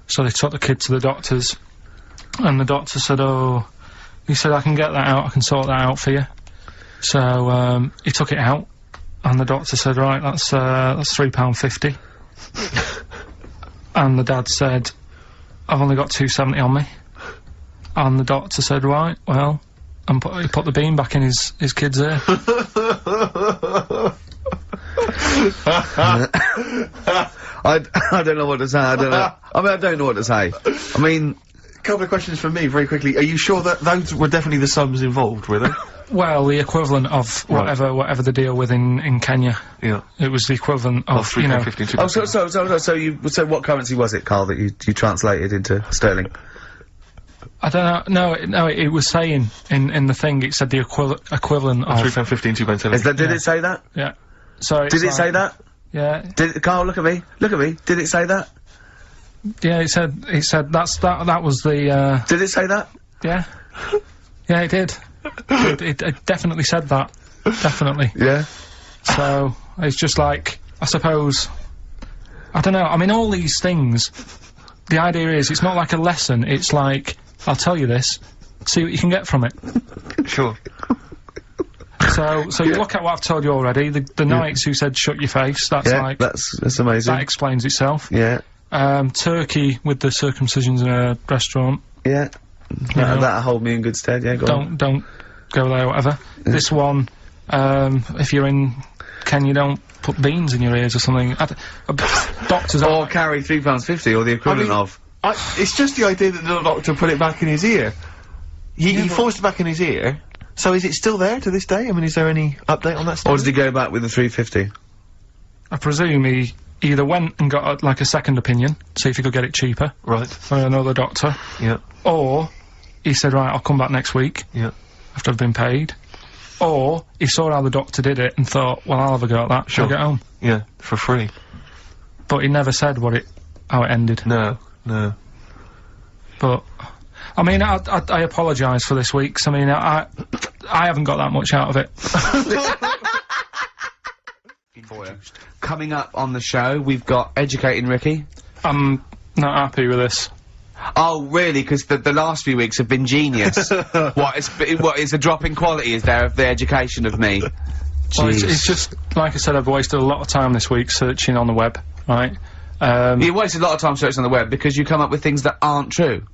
So they took the kid to the doctors, and the doctor said, oh, he said, I can get that out, I can sort that out for you. So, he took it out, and the doctor said, right, that's £3.50. And the dad said, I've only got £2.70 on me. And the doctor said, right, well, and he put the bean back in his kid's ear. I don't know what to say, I don't know. I mean, I don't know what to say. I mean... A couple of questions from me, very quickly. Are you sure that those were definitely the sums involved, were they? Well, the equivalent of whatever the deal with in Kenya. Yeah. It was the equivalent of, you know... Oh, so what currency was it, Carl, that you translated into sterling? I don't know. No, it was saying in the thing, it said the equivalent of... £3.50 and £2.70. Did it say that? Yeah. So did it say that? Yeah. Carl, look at me. Look at me. Did it say that? Yeah, it said that was the, Did it say that? Yeah. Yeah, it did. It definitely said that. Definitely. Yeah. So, it's just like, I suppose, I don't know, I mean, all these things, the idea is, it's not like a lesson, it's like, I'll tell you this, see what you can get from it. Sure. So you look at what I've told you already, the knights who said shut your face, that's like... that's amazing. That explains itself. Yeah. Turkey with the circumcisions in a restaurant. Yeah. That'll hold me in good stead, yeah, go on. Don't go there, whatever. Yeah. This one, if you're in Kenya, don't put beans in your ears or something. Doctors or carry £3.50 or the equivalent of. It's just the idea that the doctor put it back in his ear. He forced it back in his ear. So is it still there to this day? I mean, is there any update on that story? Or did he go back with the £3.50? I presume he either went and got like a second opinion, see if he could get it cheaper. Right. From another doctor. Yeah. Or he said, right, I'll come back next week. Yeah. After I've been paid. Or he saw how the doctor did it and thought, well, I'll have a go at that. Sure. I'll get home. Yeah, for free. But he never said how it ended. No, no. But, I mean, I apologise for this week's. I mean, I haven't got that much out of it. Coming up on the show, we've got Educating Ricky. I'm not happy with this. Oh, really? Because the last few weeks have been genius. What is a drop in quality, is there, of the education of me? Well, it's just, like I said, I've wasted a lot of time this week searching on the web, right? You wasted a lot of time searching on the web because you come up with things that aren't true.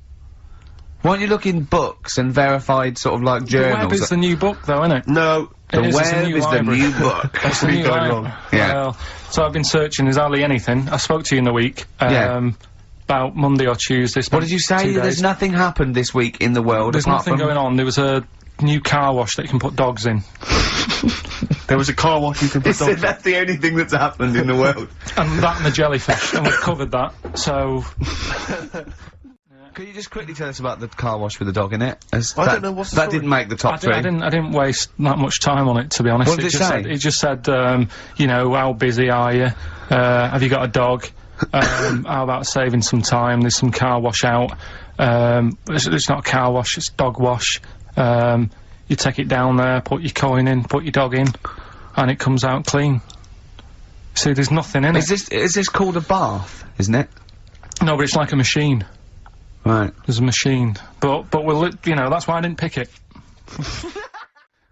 Why don't you look in books and verified sort of like journals? The web is the new book, though, isn't it? No, the web is the new book. That's the new wrong. Yeah. Well, so I've been searching, there's hardly anything. I spoke to you in the week, about Monday or Tuesday. What did you say? There's nothing happened this week in the world. There's nothing going on. There was a new car wash that you can put dogs in. There was a car wash you can put dogs in? That's the only thing that's happened in the world. And that and the jellyfish, and we've covered that, so... Can you just quickly tell us about the car wash with the dog in it? I don't know what's the that story. didn't make the top three. I didn't waste that much time on it, to be honest. What did it say? It just said, you know, how busy are you? Have you got a dog? How about saving some time? There's some car wash out. It's not car wash, it's dog wash. You take it down there, put your coin in, put your dog in, and it comes out clean. See, there's nothing in it. Is this called a bath, isn't it? No, but it's like a machine. Right. There's a machine. But we'll, you know, that's why I didn't pick it.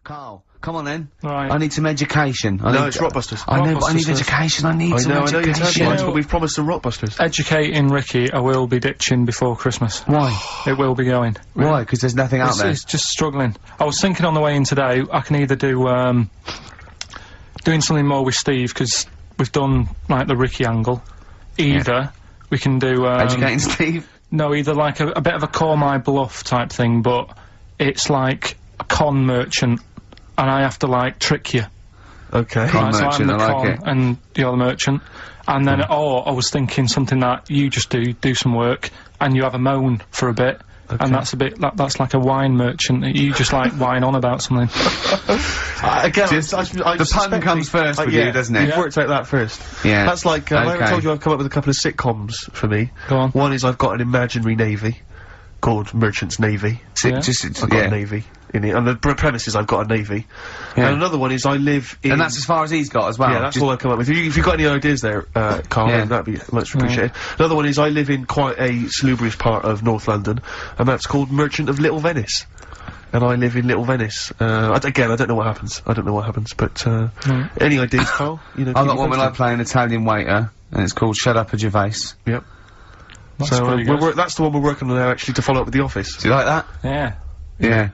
Carl, come on then. Right. I need some education. No, it's Rockbusters. I know, but I need Rockbusters. education. I need some I know you're education. terrible, but we've promised some Rockbusters. Educating Ricky, I will be ditching before Christmas. Why? It will be going. Why? Because there's nothing out there. It's just struggling. I was thinking on the way in today, I can either do, doing something more with Steve, because we've done, like, the Ricky angle. Either we can do, Educating Steve? No, either like a bit of a call my bluff type thing, but it's like a con merchant, and I have to, like, trick you. Okay. Con Right, so I'm merchant, the I like con, it. and you're the merchant. And then, or I was thinking something that you just do some work, and you have a moan for a bit, and that's a bit, that's like a wine merchant, you just, like, whine on about something. Again, The pun comes first with you, doesn't it? We've worked out that first. Yeah. That's like, I haven't Okay. told you I've come up with a couple of sitcoms for me. Go on. One is I've got an imaginary navy called Merchant's Navy. Yeah. I've got a navy in it, and the premise is I've got a navy. Yeah. And another one is I live in... And that's as far as he's got as well. Yeah, that's all I've come up with. If you've got any ideas there, Carl, Yeah. then that'd be much appreciated. Another one is I live in quite a salubrious part of North London, and that's called Merchant of Little Venice. And I live in Little Venice. Again, I don't know what happens. I don't know what happens, but, any ideas, Carl? You know, I've keep got me one when I posted. play an Italian waiter, and it's called Shut Up a Gervais. Yep. That's So, pretty good. that's the one we're working on now, actually, to follow up with The Office. Do you like that? Yeah. Yeah.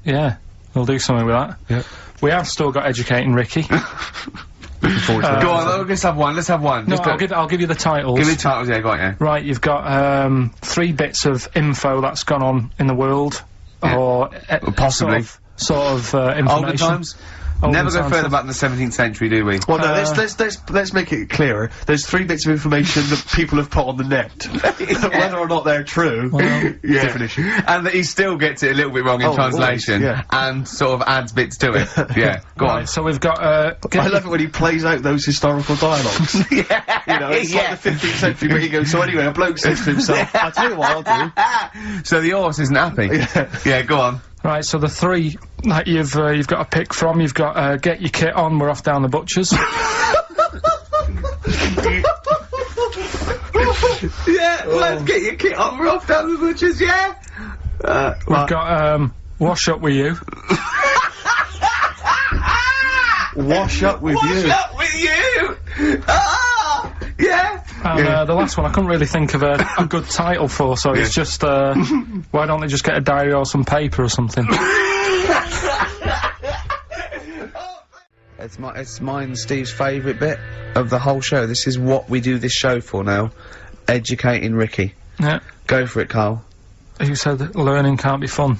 Yeah. We'll do something with that. Yep. We have still got Educating Ricky. Looking forward to Go on, let's have one, let's have one. No, Just I'll give you the titles. give me the titles, yeah, go on, yeah. Right, you've got 3 bits of info that's gone on in the world, or possibly. sort of information. Older times? Olden Never go times further stuff. back than the 17th century, do we? Well, no, let's make it clearer. There's 3 bits of information that people have put on the net. Whether or not they're true, different issue. And that he still gets it a little bit wrong in Oh, translation, always, yeah. and sort of adds bits to it. Yeah, go Right, on. so we've got, I love it when he plays out those historical dialogues. Yeah, You know, it's like the 15th century, but he goes, so anyway, a bloke says to himself, I'll tell you what I'll do. So the horse isn't happy. Yeah, go on. right, so the 3 that you've got to pick from, you've got, get your kit on, we're off down the butcher's. Yeah, let's get your kit on, we're off down the butcher's, yeah? We've got, wash up with you. Wash up with you. What's up with you? Ah! Yeah? And the last one I couldn't really think of a good title for, so it's just, why don't they just get a diary or some paper or something? It's mine and Steve's favourite bit of the whole show. This is what we do this show for now. Educating Ricky. Yeah. Go for it, Carl. Who said that learning can't be fun?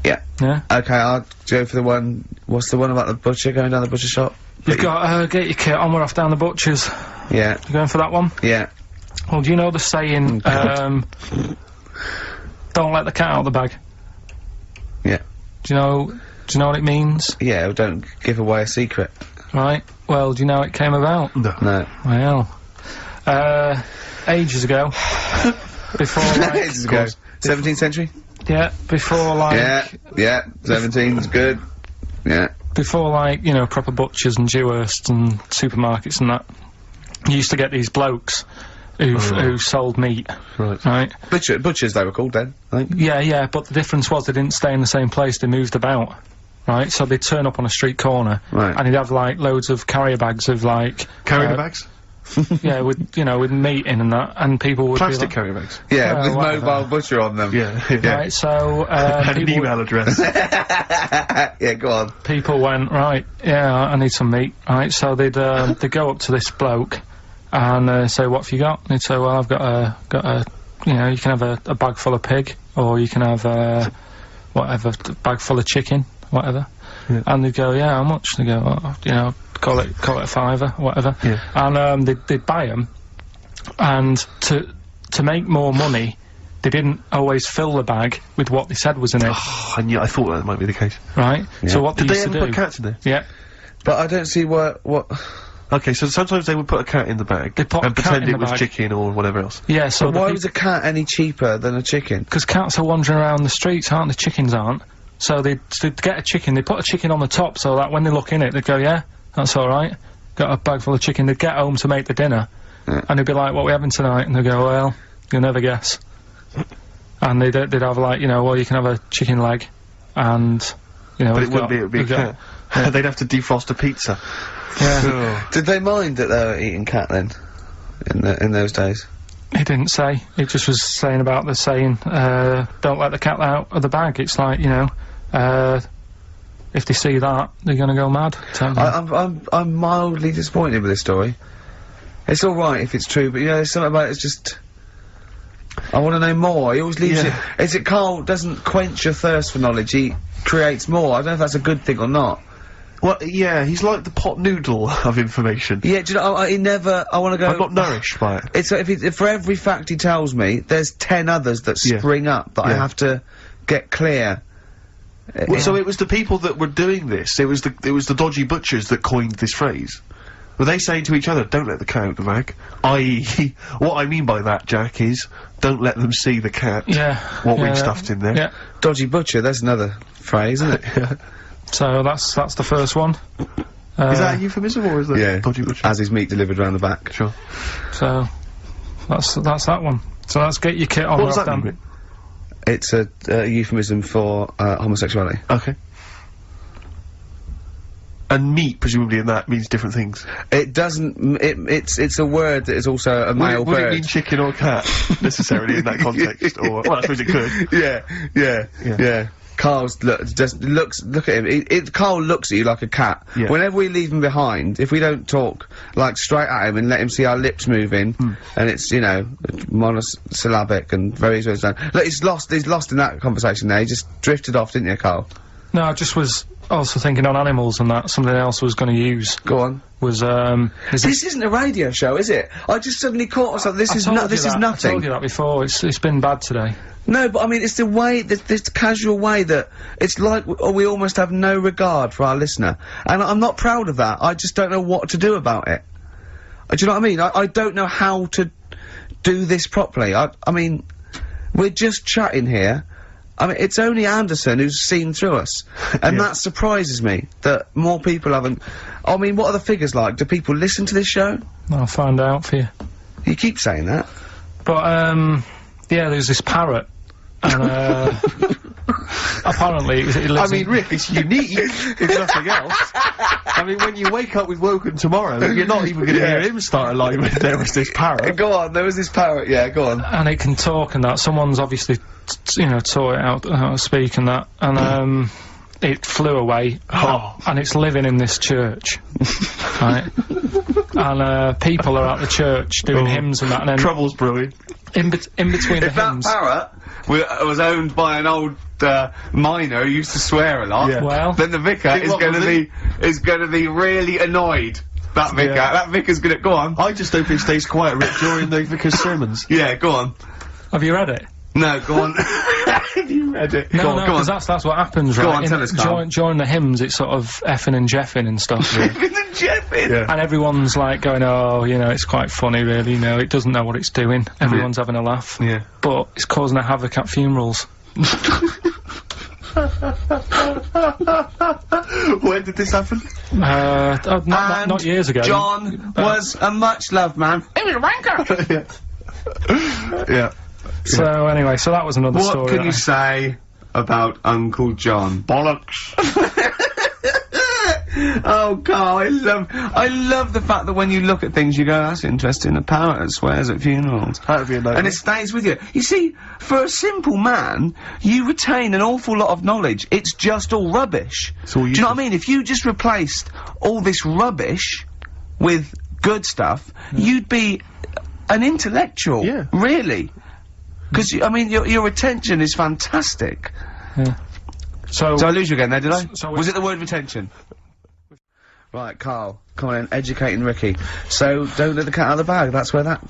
Yeah. Yeah. Okay, I'll go for the one. What's the one about the butcher going down the butcher shop? You've got, get your kit on, we're off down the butcher's. Yeah. You going for that one? Yeah. Well, do you know the saying, don't let the cat out of the bag? Yeah. Do you know what it means? Yeah, well, don't give away a secret. Right. Well, do you know how it came about? No. Well, ages ago. Before, like, Ages ago. 17th century? yeah, before, like, Yeah. 17's good. Yeah. before, like, you know, proper butchers and Dewhursts and supermarkets and that, you used to get these blokes who sold meat. Right. Butchers they were called then, I think. Yeah, but the difference was they didn't stay in the same place, they moved about. Right, so they'd turn up on a street corner, Right. and he'd have, like, loads of carrier bags of, like... Carrier bags? yeah, with, you know, with meat in and that, and people would Plastic be carrier bags? Yeah, Oh, with whatever. mobile butcher on them. Yeah. like... Right, so, And an people, email address. Yeah, go on. people went, right, yeah, I need some meat, right, so they'd go up to this bloke, and say, what have you got? And he'd say, well, I've got a, you know, you can have a bag full of pig, or you can have, whatever, a bag full of chicken, whatever. Yeah. And they'd go, yeah, how much? They go, oh, you know, call it a fiver, whatever. Yeah. And, they'd buy them, and to make more money, they didn't always fill the bag with what they said was in it. And yeah, I thought that might be the case. Right? Yeah. So what Did they they used ever to put do... cats in there? Yeah. But I don't see what... Okay, so sometimes they would put a cat in the bag They put a and cat pretend in it the was bag. chicken or whatever else. Yeah, so But why was a cat any cheaper than a chicken? because cats are wandering around the streets, aren't they? Chickens aren't. So they'd get a chicken, they put a chicken on the top so that when they look in it, they'd go, yeah, that's alright. Got a bag full of chicken. They'd get home to make the dinner. Yeah. And they'd be like, what are we having tonight? And they'd go, well, you'll never guess. And they'd have like, you know, well, you can have a chicken leg. And, you know, But we've it wouldn't got- be, it would be a we've got- cat. They'd have to defrost a pizza. Yeah. Did they mind that they were eating cat then? In those days? He didn't say. He just was saying about the saying, don't let the cat out of the bag. It's like, you know, if they see that, they're gonna go mad. I'm mildly disappointed with this story. It's alright if it's true, but you know, there's something about it's just... I want to know more. He always leaves it... Is it Carl doesn't quench your thirst for knowledge, he creates more. I don't know if that's a good thing or not. Well, yeah, he's like the pot noodle of information. Yeah, do you know, he never... I want to go... I'm not nourished by it. It's if for every fact he tells me, there's 10 others that spring up that I have to get clear. Well, so it was the people that were doing this, it was the dodgy butchers that coined this phrase. Were they saying to each other, don't let the cat out the bag? I.e., what I mean by that, Jack, is, don't let them see the cat. Yeah. What we've stuffed in there. Yeah. Dodgy butcher, that's another phrase, isn't it? So that's the first one. Is that a euphemism or is that dodgy butcher? As his meat delivered round the back. Sure. So that's that one. So let's get your kit on. What does that mean? It's a euphemism for homosexuality. Okay. And meat, presumably, in that means different things. It doesn't. It's a word that is also a male would bird. it mean chicken or cat necessarily in that context? Or well, I suppose it could. Yeah. Carl's look at him. Carl looks at you like a cat. Yeah. Whenever we leave him behind, if we don't talk like straight at him and let him see our lips moving, and it's, you know, monosyllabic and very look, he's lost in that conversation there. He just drifted off, didn't you, Carl? No, I just was also thinking on animals and that something else was going to use. Go on. Was This isn't a radio show, is it? I just suddenly caught myself. This is nothing. I told you that before. It's been bad today. No, but I mean, it's the way, this casual way that it's like we almost have no regard for our listener. And I'm not proud of that. I just don't know what to do about it. Do you know what I mean? I don't know how to do this properly. I mean, we're just chatting here. I mean, it's only Anderson who's seen through us. And that surprises me, that more people haven't... I mean, what are the figures like? Do people listen to this show? I'll find out for you. You keep saying that. But, yeah, there's this parrot. And, apparently, it lives I mean, Rick, it's unique, if nothing else. I mean, when you wake up with Woken tomorrow, you're not even gonna hear him start a line with, there was this parrot. Go on, there was this parrot, yeah, go on. And it can talk and that. Someone's obviously, you know, taught it how to speak and that. And, it flew away. And it's living in this church. Right? And, people are at the church doing hymns and that. And then Trouble's brewing. in between the hymns. That parrot was owned by an old miner who used to swear a lot. Yeah. Well, Then the vicar is going to be really annoyed. That vicar, that vicar's gonna go on. I just hope it stays quiet, Rick, during the vicar's sermons. Yeah, go on. have you read it? No, go on. Have you read it? No, go on, no, go on. because that's what happens, right? Go on, tell us, Carl. During the hymns, it's sort of effing and jeffing and stuff. Yeah. And everyone's like going, oh, you know, it's quite funny, really, you know, it doesn't know what it's doing. Everyone's having a laugh. Yeah. But it's causing a havoc at funerals. When did this happen? Not years ago. John was a much-loved man. He was a wanker! Yeah. So, anyway, so that was another story. What can you say about Uncle John? Bollocks. Oh, Carl, I love the fact that when you look at things, you go, that's interesting, a parrot that swears at funerals. That'd be a nice And it stays with you. You see, for a simple man, you retain an awful lot of knowledge. It's just all rubbish. all Do you know what I mean? If you just replaced all this rubbish with good stuff, you'd be an intellectual. Yeah. Really. Because, I mean, your retention is fantastic. Yeah. So I lose you again there, did I? So was it the word retention? Right, Carl, come on in, educating Ricky. So, don't let the cat out of the bag, that's where that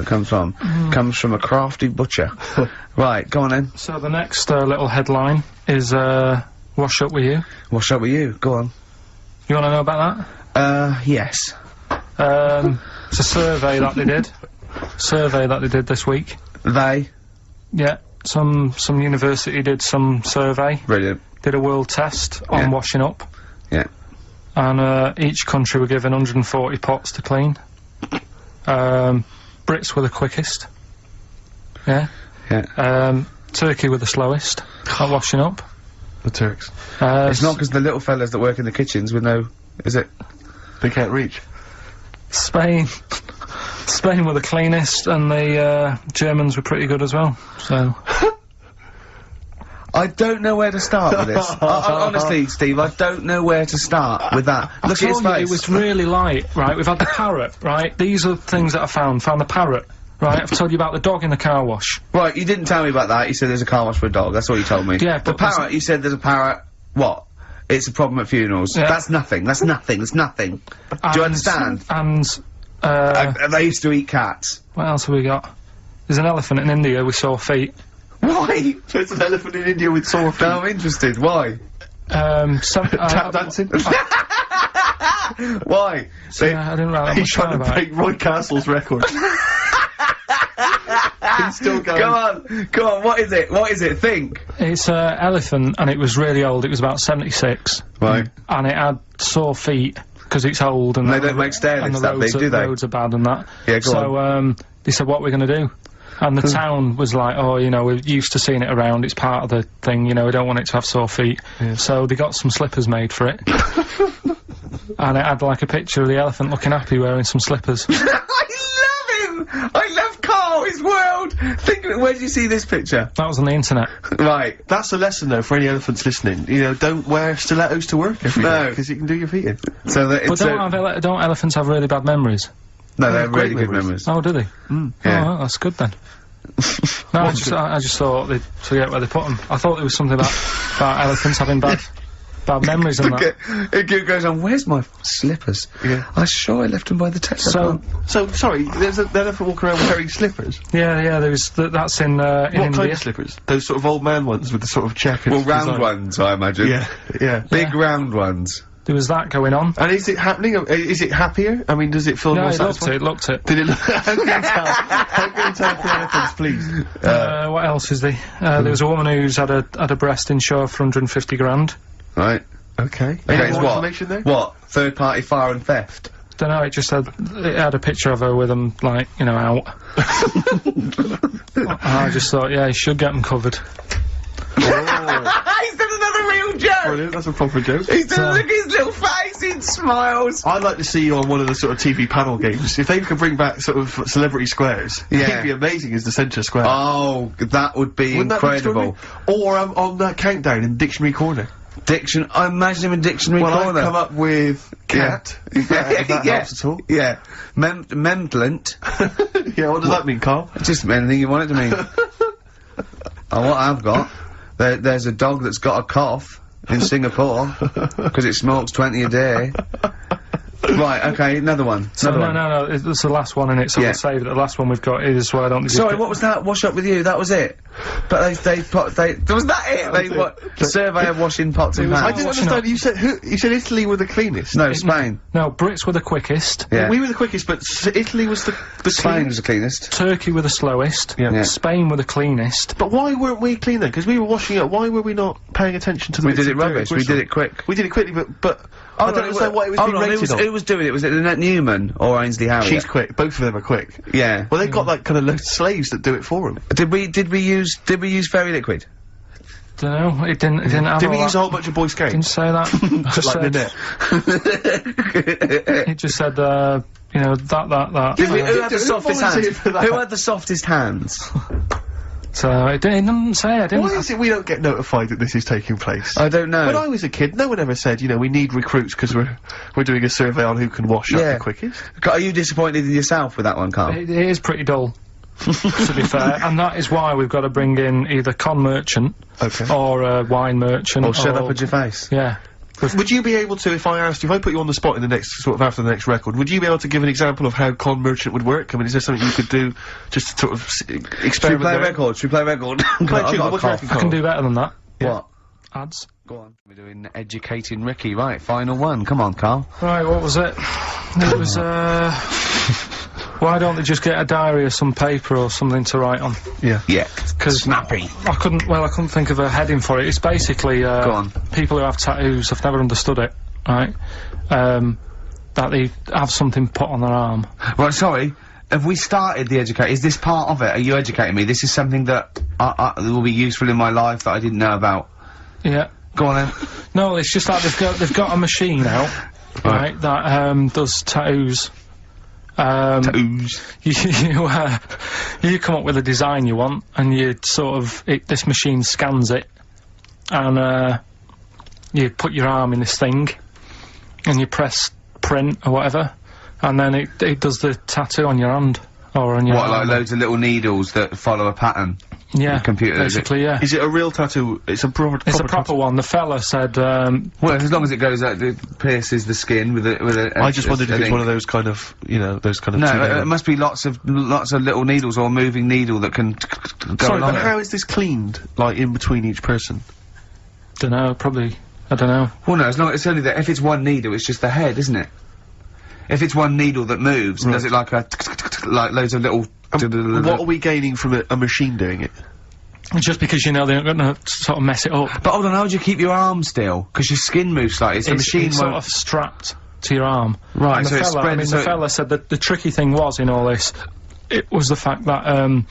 comes from. Comes from a crafty butcher. Right, go on then. So the next little headline is, Wash Up With You. Wash up with you, go on. You want to know about that? Yes. It's a survey that they did. Survey that they did this week. They? Yeah, some university did some survey. Brilliant. Did a world test on washing up. Yeah. And each country were given 140 pots to clean. Brits were the quickest. Yeah. Yeah. Turkey were the slowest at washing up. The Turks. It's not because the little fellas that work in the kitchens with no... Is it? They can't reach. Spain were the cleanest, and the Germans were pretty good as well. So I don't know where to start with this. Honestly, Steve, I don't know where to start with that. Look at his face. It was really light, right? We've had the parrot, right? These are things that I found. Found the parrot, right? I've told you about the dog in the car wash. Right, you didn't tell me about that. You said there's a car wash for a dog. That's what you told me. Yeah, the but parrot, you said there's a parrot. What? It's a problem at funerals. Yeah. That's nothing. That's nothing. That's nothing. Do you understand? And they used to eat cats. what else have we got? There's an elephant in India with sore feet. Why? There's an elephant in India with sore feet. No, I'm interested. Why? Tap dancing. Why? I didn't write that He's much trying down to about break it. Roy Castle's record. He's still going. Go on, what is it? What is it? Think. It's an elephant, and it was really old. It was about 76. Right. And it had sore feet because it's old, and They don't make stair and lifts the that big, roads do they? roads are bad and that. Yeah, go So they said, "What are we going to do?" And the town was like, "Oh, you know, we're used to seeing it around. It's part of the thing. You know, we don't want it to have sore feet." Yeah. So they got some slippers made for it. And it had like a picture of the elephant looking happy wearing some slippers. I love him! I love Carl, his world! Think of it, where did you see this picture? That was on the internet. Right. That's a lesson, though, for any elephants listening. You know, don't wear stilettos to work every day, because you can do your feet in. So that But it's don't elephants have really bad memories? no, they're great really good memories. memories. Oh, do they? Yeah. Oh, well, that's good then. No, I just thought they'd forget where they put them. I thought there was something about elephants having bad memories and that. It goes on, where's my slippers? Yeah. I'm sure I left them by the taxi. So, sorry, there's an elephant walking around wearing slippers? Yeah, there was, that's in What India. kind of slippers? Those sort of old man ones with the sort of checkered well, round design. ones, I imagine. Yeah. Big round ones. There was that going on. And is it happening? Is it happier? I mean, does it feel No, more it satisfying? looked it. Did it look? How can you tell? How can you tell for elephants, please? What else is there? There was a woman who's had a breast insured for 150 grand. Right. Okay. Okay, Any it's more what? information there? What? Third party fire and theft? Don't know, it just had a picture of her with them, like, you know, out. I just thought, yeah, you should get them covered. He's done another real joke! Brilliant, that's a proper joke. He's done, look at his little face, he smiles! I'd like to see you on one of the sort of TV panel games. If they could bring back sort of celebrity squares, Yeah. it'd be amazing as the centre square. Oh, that would be Wouldn't that be incredible. extraordinary? Or on that countdown in Dictionary Corner. I imagine him in Dictionary Well, Corner. I'd come up with cat, if that helps at all. Yeah. Memblent. Yeah, what does that mean, Carl? Just anything you want it to mean. Oh, what I've got, there's a dog that's got a cough in Singapore, because it smokes 20 a day. Right, okay, another one. So, no, it's the last one in it, so Yeah. we'll save it. The last one we've got is why I don't... Sorry, what was that? Wash up with you, that was it? But was that it? Survey of washing pots and I pans. didn't Washing understand, you said Italy were the cleanest. No, Spain. No, Brits were the quickest. Yeah. We were the quickest, but Italy was the Spain was cleanest. the cleanest. Turkey were the slowest. Yeah. Yeah. Spain were the cleanest. But why weren't we clean then? Because we were washing up, why were we not paying attention to the We bits did it of dirt rubbish, and we did gristle? it quick. We did it quickly, but I don't understand why it was being rated on. Who was doing it? Was it Annette Newman or Ainsley Harriott? She's quick, both of them are quick. Yeah. Well, they've got like kind of loads of slaves that do it for them. Did we use fairy liquid? Don't know, it didn't have Did all we use that. a whole bunch of Boy Didn't Scouts? say that. Just Like said, Nanette. it just said, you know, that. Who had the Who softest volunteered hands? for that? Who had the softest hands? So, it didn't say, I didn't... Why is it we don't get notified that this is taking place? I don't know. When I was a kid, no one ever said, you know, we need recruits because we're doing a survey on who can wash up Yeah. the quickest. Are you disappointed in yourself with that one, Carl? It is pretty dull, to be fair, and that is why we've got to bring in either con merchant Okay. or a wine merchant. Or shut up at your face? Yeah. Would you be able to, if I put you on the spot in the next, sort of after the next record, would you be able to give an example of how Con Merchant would work? I mean, is there something you could do just to sort of experiment? Should we play a record? Should we play a record? I can do better than that. Yeah. What? Ads. Go on. We're doing Educating Ricky. Right, final one. Come on, Carl. Right, what was it? It was, why don't they just get a diary or some paper or something to write on? Yeah. Yeah. Because snappy. I couldn't think of a heading for it. It's basically, Go on. people who have tattoos, I've never understood it, right? That they have something put on their arm. Right, sorry. Have we started the is this part of it? Are you educating me? This is something that will be useful in my life that I didn't know about. Yeah. Go on then. No, it's just like they've got a machine out, right, that, does tattoos. Tattoos. You come up with a design you want, and you sort of, this machine scans it, and, you put your arm in this thing, and you press print or whatever, and then it does the tattoo on your hand, or on your arm. Like loads of little needles that follow a pattern? Yeah, computer, basically, yeah. Is it a real tattoo? It's a proper one. The fella said, well, as long as it goes out, it pierces the skin with a I just wondered if it's one of those kind of, you know, those kind of... No, it must be lots of little needles or a moving needle that can go Sorry, along but how is this cleaned, like, in between each person? Dunno, probably, I don't know. Well, no, as long it's only that, if it's one needle, it's just the head, isn't it? If it's one needle that moves, and does it like like loads of little... What are we gaining from a machine doing it? Just because, you know, they're not gonna sort of mess it up. But hold on, how do you keep your arm still? Because your skin moves slightly, so the machine it's sort of strapped to your arm. Right, and so it's spread, the fella said that the tricky thing was in all this, it was the fact that,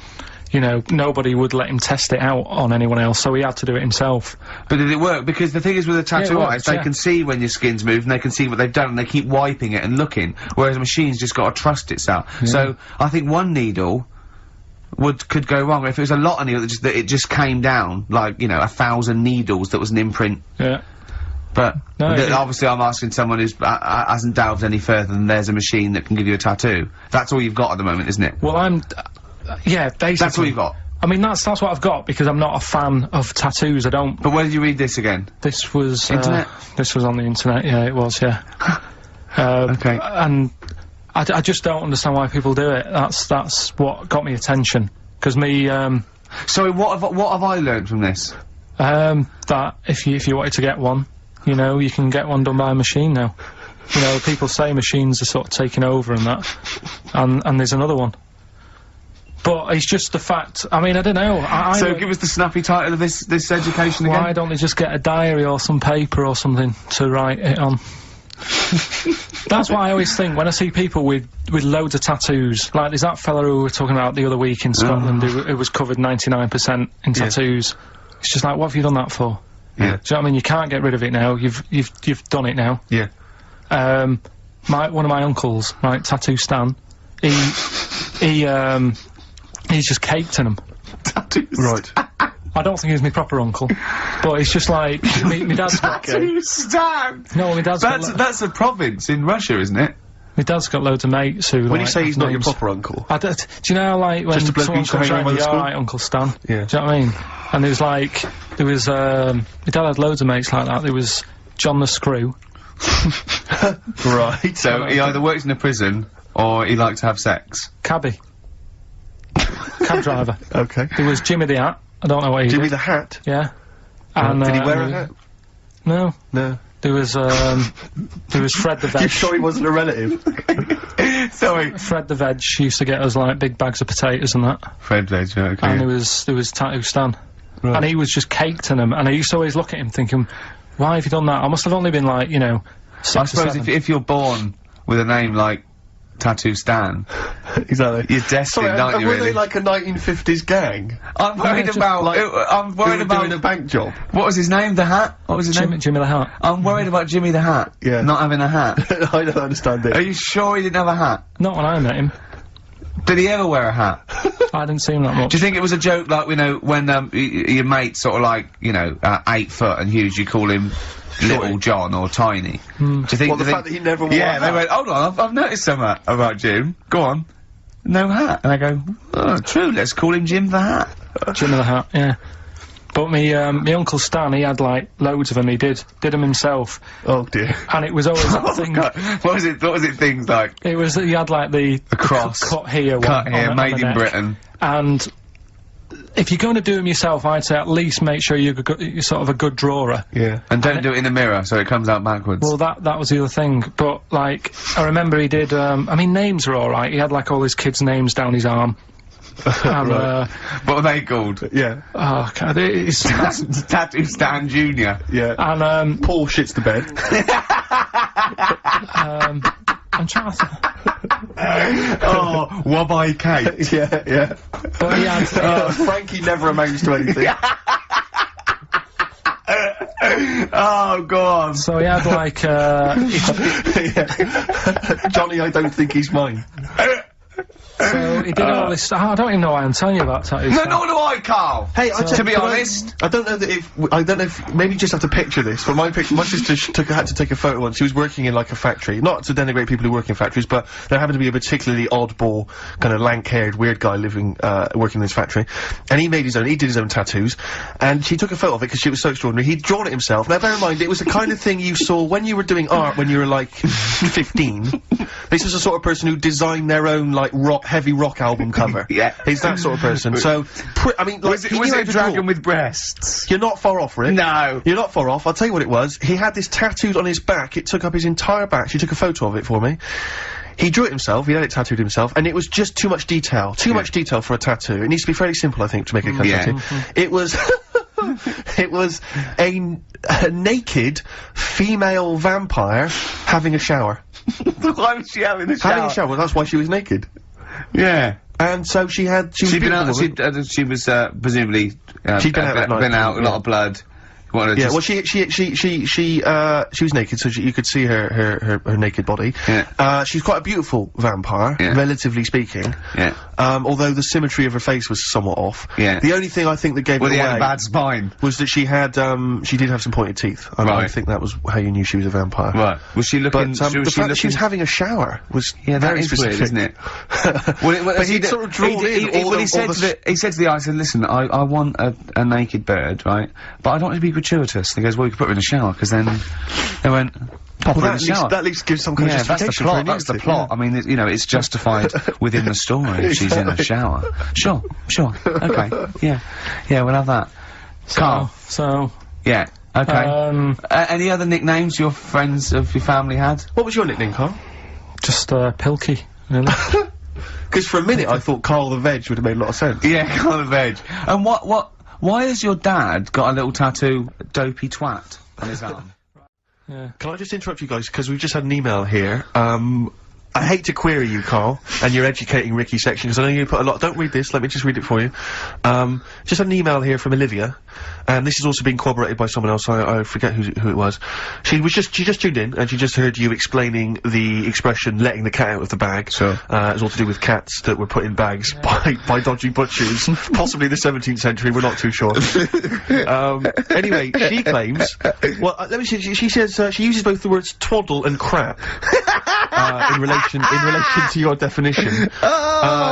you know, nobody would let him test it out on anyone else, so he had to do it himself. But did it work? Because the thing is with a tattoo artist, they can see when your skin's moved, and they can see what they've done, and they keep wiping it and looking, whereas a machine's just got to trust itself. Yeah. So, I think one needle could go wrong. If it was a lot of needles, that it just came down, like, you know, 1,000 needles that was an imprint. Yeah. But, obviously I'm asking someone who's, hasn't delved any further than there's a machine that can give you a tattoo. That's all you've got at the moment, isn't it? Well, yeah, basically. That's all you've got? I mean, that's what I've got, because I'm not a fan of tattoos, I don't... But where did you read this again? This was... Internet? This was on the internet, yeah, it was, yeah. Okay. And I just don't understand why people do it. That's what got me attention. Because me, Sorry, what have I learned from this? That if you wanted to get one, you know, you can get one done by a machine now. You know, people say machines are sort of taking over and that. And there's another one. But it's just the fact, I mean, I don't know. So give us the snappy title of this education again. Why don't they just get a diary or some paper or something to write it on? That's what I always think when I see people with loads of tattoos. Like there's that fella who we were talking about the other week in Scotland who was covered 99% in tattoos. It's just like, what have you done that for? Yeah. Do you know what I mean? You can't get rid of it now. You've done it now. Yeah. One of my uncles, right, Tattoo Stan, he's just caked in them. Tattoos. Right. I don't think he's my proper uncle, but it's just like my dad's got. Tattoo Stan. No, my dad's got. That's a province in Russia, isn't it? My dad's got loads of mates who. When you say he's not your proper uncle, do you know how, like, when just a bloke someone used to comes hang around round, by the school? alright, Uncle Stan? Yeah. Do you know what I mean? And my dad had loads of mates like that. There was John the Screw. right. So he either works in a prison or he likes to have sex. Cabbie. Cab driver. Okay. There was Jimmy the Hat. I don't know what he did. Jimmy the Hat? Yeah. And, did he wear a hat? No. No. There was Fred the Veg. You sure he wasn't a relative? Sorry. Fred the Veg used to get us, like, big bags of potatoes and that. Fred Veg, okay. And there was Tattoo Stan. Right. And he was just caked in them, and I used to always look at him thinking, why have you done that? I must have only been, like, you know, 6 I or suppose 7. if you're born with a name like Tattoo Stan, exactly. you're destined, aren't you, were really? they like a 1950s gang? I'm worried about, I'm worried about... doing a bank job. What was his name, the Hat? What was his name? Jimmy the Hat. I'm worried about Jimmy the Hat. Yeah. Not having a hat. I don't understand it. Are you sure he didn't have a hat? Not when I met him. Did he ever wear a hat? I didn't see him that much. Do you think it was a joke, like, you know, when, your mate's sort of like, you know, 8 foot and huge, you call him Little John or Tiny? Do you think... Well, the fact that he never wore a hat. they went, hold on, I've noticed something about Jim. Go on. No hat. And I go, oh, true, let's call him Jim the Hat. Jimmy the Hat, yeah. But me Uncle Stan, he had, like, loads of them. He did them himself. Oh, dear. And it was always that thing. What was it things like? It was, he had, like, the cross. cut here Cut one. here, on made the in neck. Britain. And if you're going to do them yourself, I'd say at least make sure you're sort of a good drawer. Yeah. And don't do it in the mirror, so it comes out backwards. Well, that was the other thing. But, like, I remember he did, I mean, names are alright. He had, like, all his kids' names down his arm. And, what were they called? Yeah. oh, God, it's... Tattoo Stan Jr. Yeah. And, Paul shits the bed. I'm trying to... Oh, Wobby Kate. Yeah, yeah. But he had... Frankie never amounts to anything. Oh, go on. So he had, like, Yeah. Johnny, I don't think he's mine. so he did all this... I don't even know why I'm telling you about tattoos. No, nor do I, Carl. Hey, to be honest, I don't know that I don't know if, maybe you just have to picture this, but my sister had to take a photo once. She was working in, like, a factory. Not to denigrate people who work in factories, but there happened to be a particularly oddball, kind of lank-haired, weird guy living, working in this factory. And he did his own tattoos. And she took a photo of it because she was so extraordinary. He'd drawn it himself. Now, bear in mind, it was the kind of thing you saw when you were doing art when you were, like, 15. This was the sort of person who designed their own, like, heavy rock album cover. Yeah. He's that sort of person. So, I mean, like, was it a dragon with breasts? You're not far off, Rick. No. You're not far off. I'll tell you what it was. He had this tattooed on his back. It took up his entire back. She took a photo of it for me. He drew it himself. He had it tattooed himself, and it was just too much detail. Too much detail for a tattoo. It needs to be fairly simple, I think, to make a tattoo. It was... it was a naked female vampire having a shower. Why was she having a shower? Having a shower. That's why she was naked. Yeah. And so she was presumably, she'd been out, a lot of blood. Yeah, well, she was naked, so you could see her naked body. Yeah. She's quite a beautiful vampire, relatively speaking. Yeah. Although the symmetry of her face was somewhat off. Yeah. The only thing I think that gave it away had a bad spine. was that she did have some pointed teeth. And I think that was how you knew she was a vampire. Right. Was she looking? But the fact that she was having a shower was very specific, weird, isn't it? But he'd sort of drawn in all he said to the eye, I said, listen, I want a naked bird, right? But I don't want it to be gratuitous. They goes, well, you can put her in the shower, because then they went, pop her in the shower. That at least gives some kind of justification. That's the plot. I mean, you know, it's justified within the story if she's in a shower. Sure, okay, yeah, we'll have that. Carl. Yeah, okay. Any other nicknames your friends of your family had? What was your nickname, Carl? Just, Pilky, really. Because for a minute I thought Carl the Veg would have made a lot of sense. Yeah, Carl the Veg. And why has your dad got a little tattoo, dopey twat, on his arm? Yeah. Can I just interrupt you guys, because we've just had an email here. I hate to query you, Carl, and your educating Ricky section, because I know you put a lot— don't read this, let me just read it for you. Just had an email here from Olivia, and this has also been corroborated by someone else, I forget who it was. She just tuned in, and she just heard you explaining the expression, letting the cat out of the bag. Sure. It's all to do with cats that were put in bags by dodgy butchers, possibly the 17th century, we're not too sure. Anyway, she claims— well, let me see, she says, she uses both the words twaddle and crap. In relation to your definition.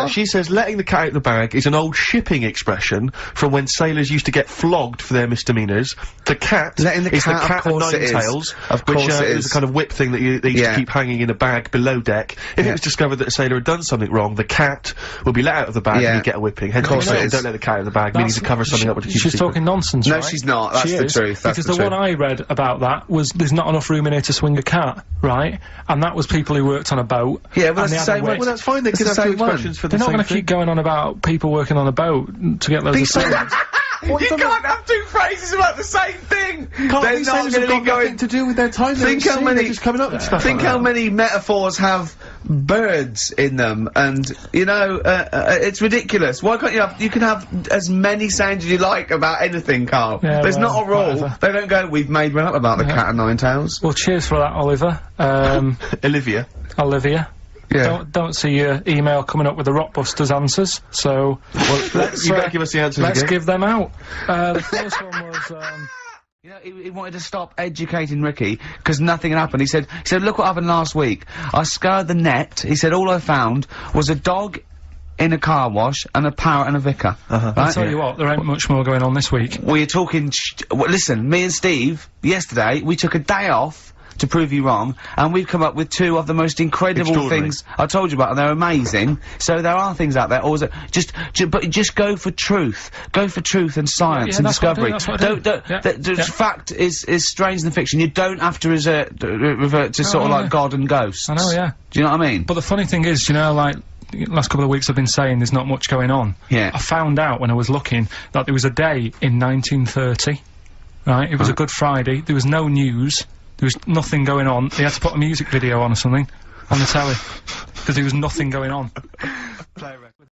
She says letting the cat out of the bag is an old shipping expression from when sailors used to get flogged for their misdemeanours. The cat letting the is cat, the cat of nine tails, which is a kind of whip thing that they used to keep hanging in a bag below deck. If it was discovered that a sailor had done something wrong, the cat would be let out of the bag and he'd get a whipping. Hence, don't let the cat out of the bag, meaning to cover something up with a She's talking nonsense, no, right? she's not. That's the truth. Because the one I read about that was there's not enough room in here to swing a cat, right? And that was people who worked on a boat. Yeah, well, that's the same one. Well, that's fine. They could have two expressions for the They're same not going to keep going on about people working on a boat to get loads of sailors. You can't have two phrases about the same thing. They're not going to be going to do with their time. Think how many just coming up with stuff. Think how many metaphors have birds in them, and you know, it's ridiculous. Why can't you can have as many sounds as you like about anything, Carl. Yeah, there's not a rule. Whatever. They don't go, we've made one up about the cat and nine tails. Well, cheers for that, Oliver. Olivia. Yeah. Don't see your email coming up with the Rockbusters answers, so let's you better give us the answers let's again. give them out. The first one was You know, he wanted to stop educating Ricky because nothing had happened. He said, look what happened last week. I scoured the net. He said, all I found was a dog in a car wash, and a parrot and a vicar. I'll tell you what, there ain't much more going on this week. We're talking listen, me and Steve, yesterday, we took a day off to prove you wrong, and we've come up with 2 of the most incredible things I told you about, and they're amazing. So there are things out there, or is it but just go for truth. Go for truth and science and discovery. Fact is stranger than fiction. You don't have to revert to sort of like God and ghosts. I know, yeah. Do you know what I mean? But the funny thing is, you know, like, last couple of weeks I've been saying there's not much going on. Yeah. I found out when I was looking that there was a day in 1930, right? It was a Good Friday, there was no news, there was nothing going on, they had to put a music video on or something, on the telly, because there was nothing going on.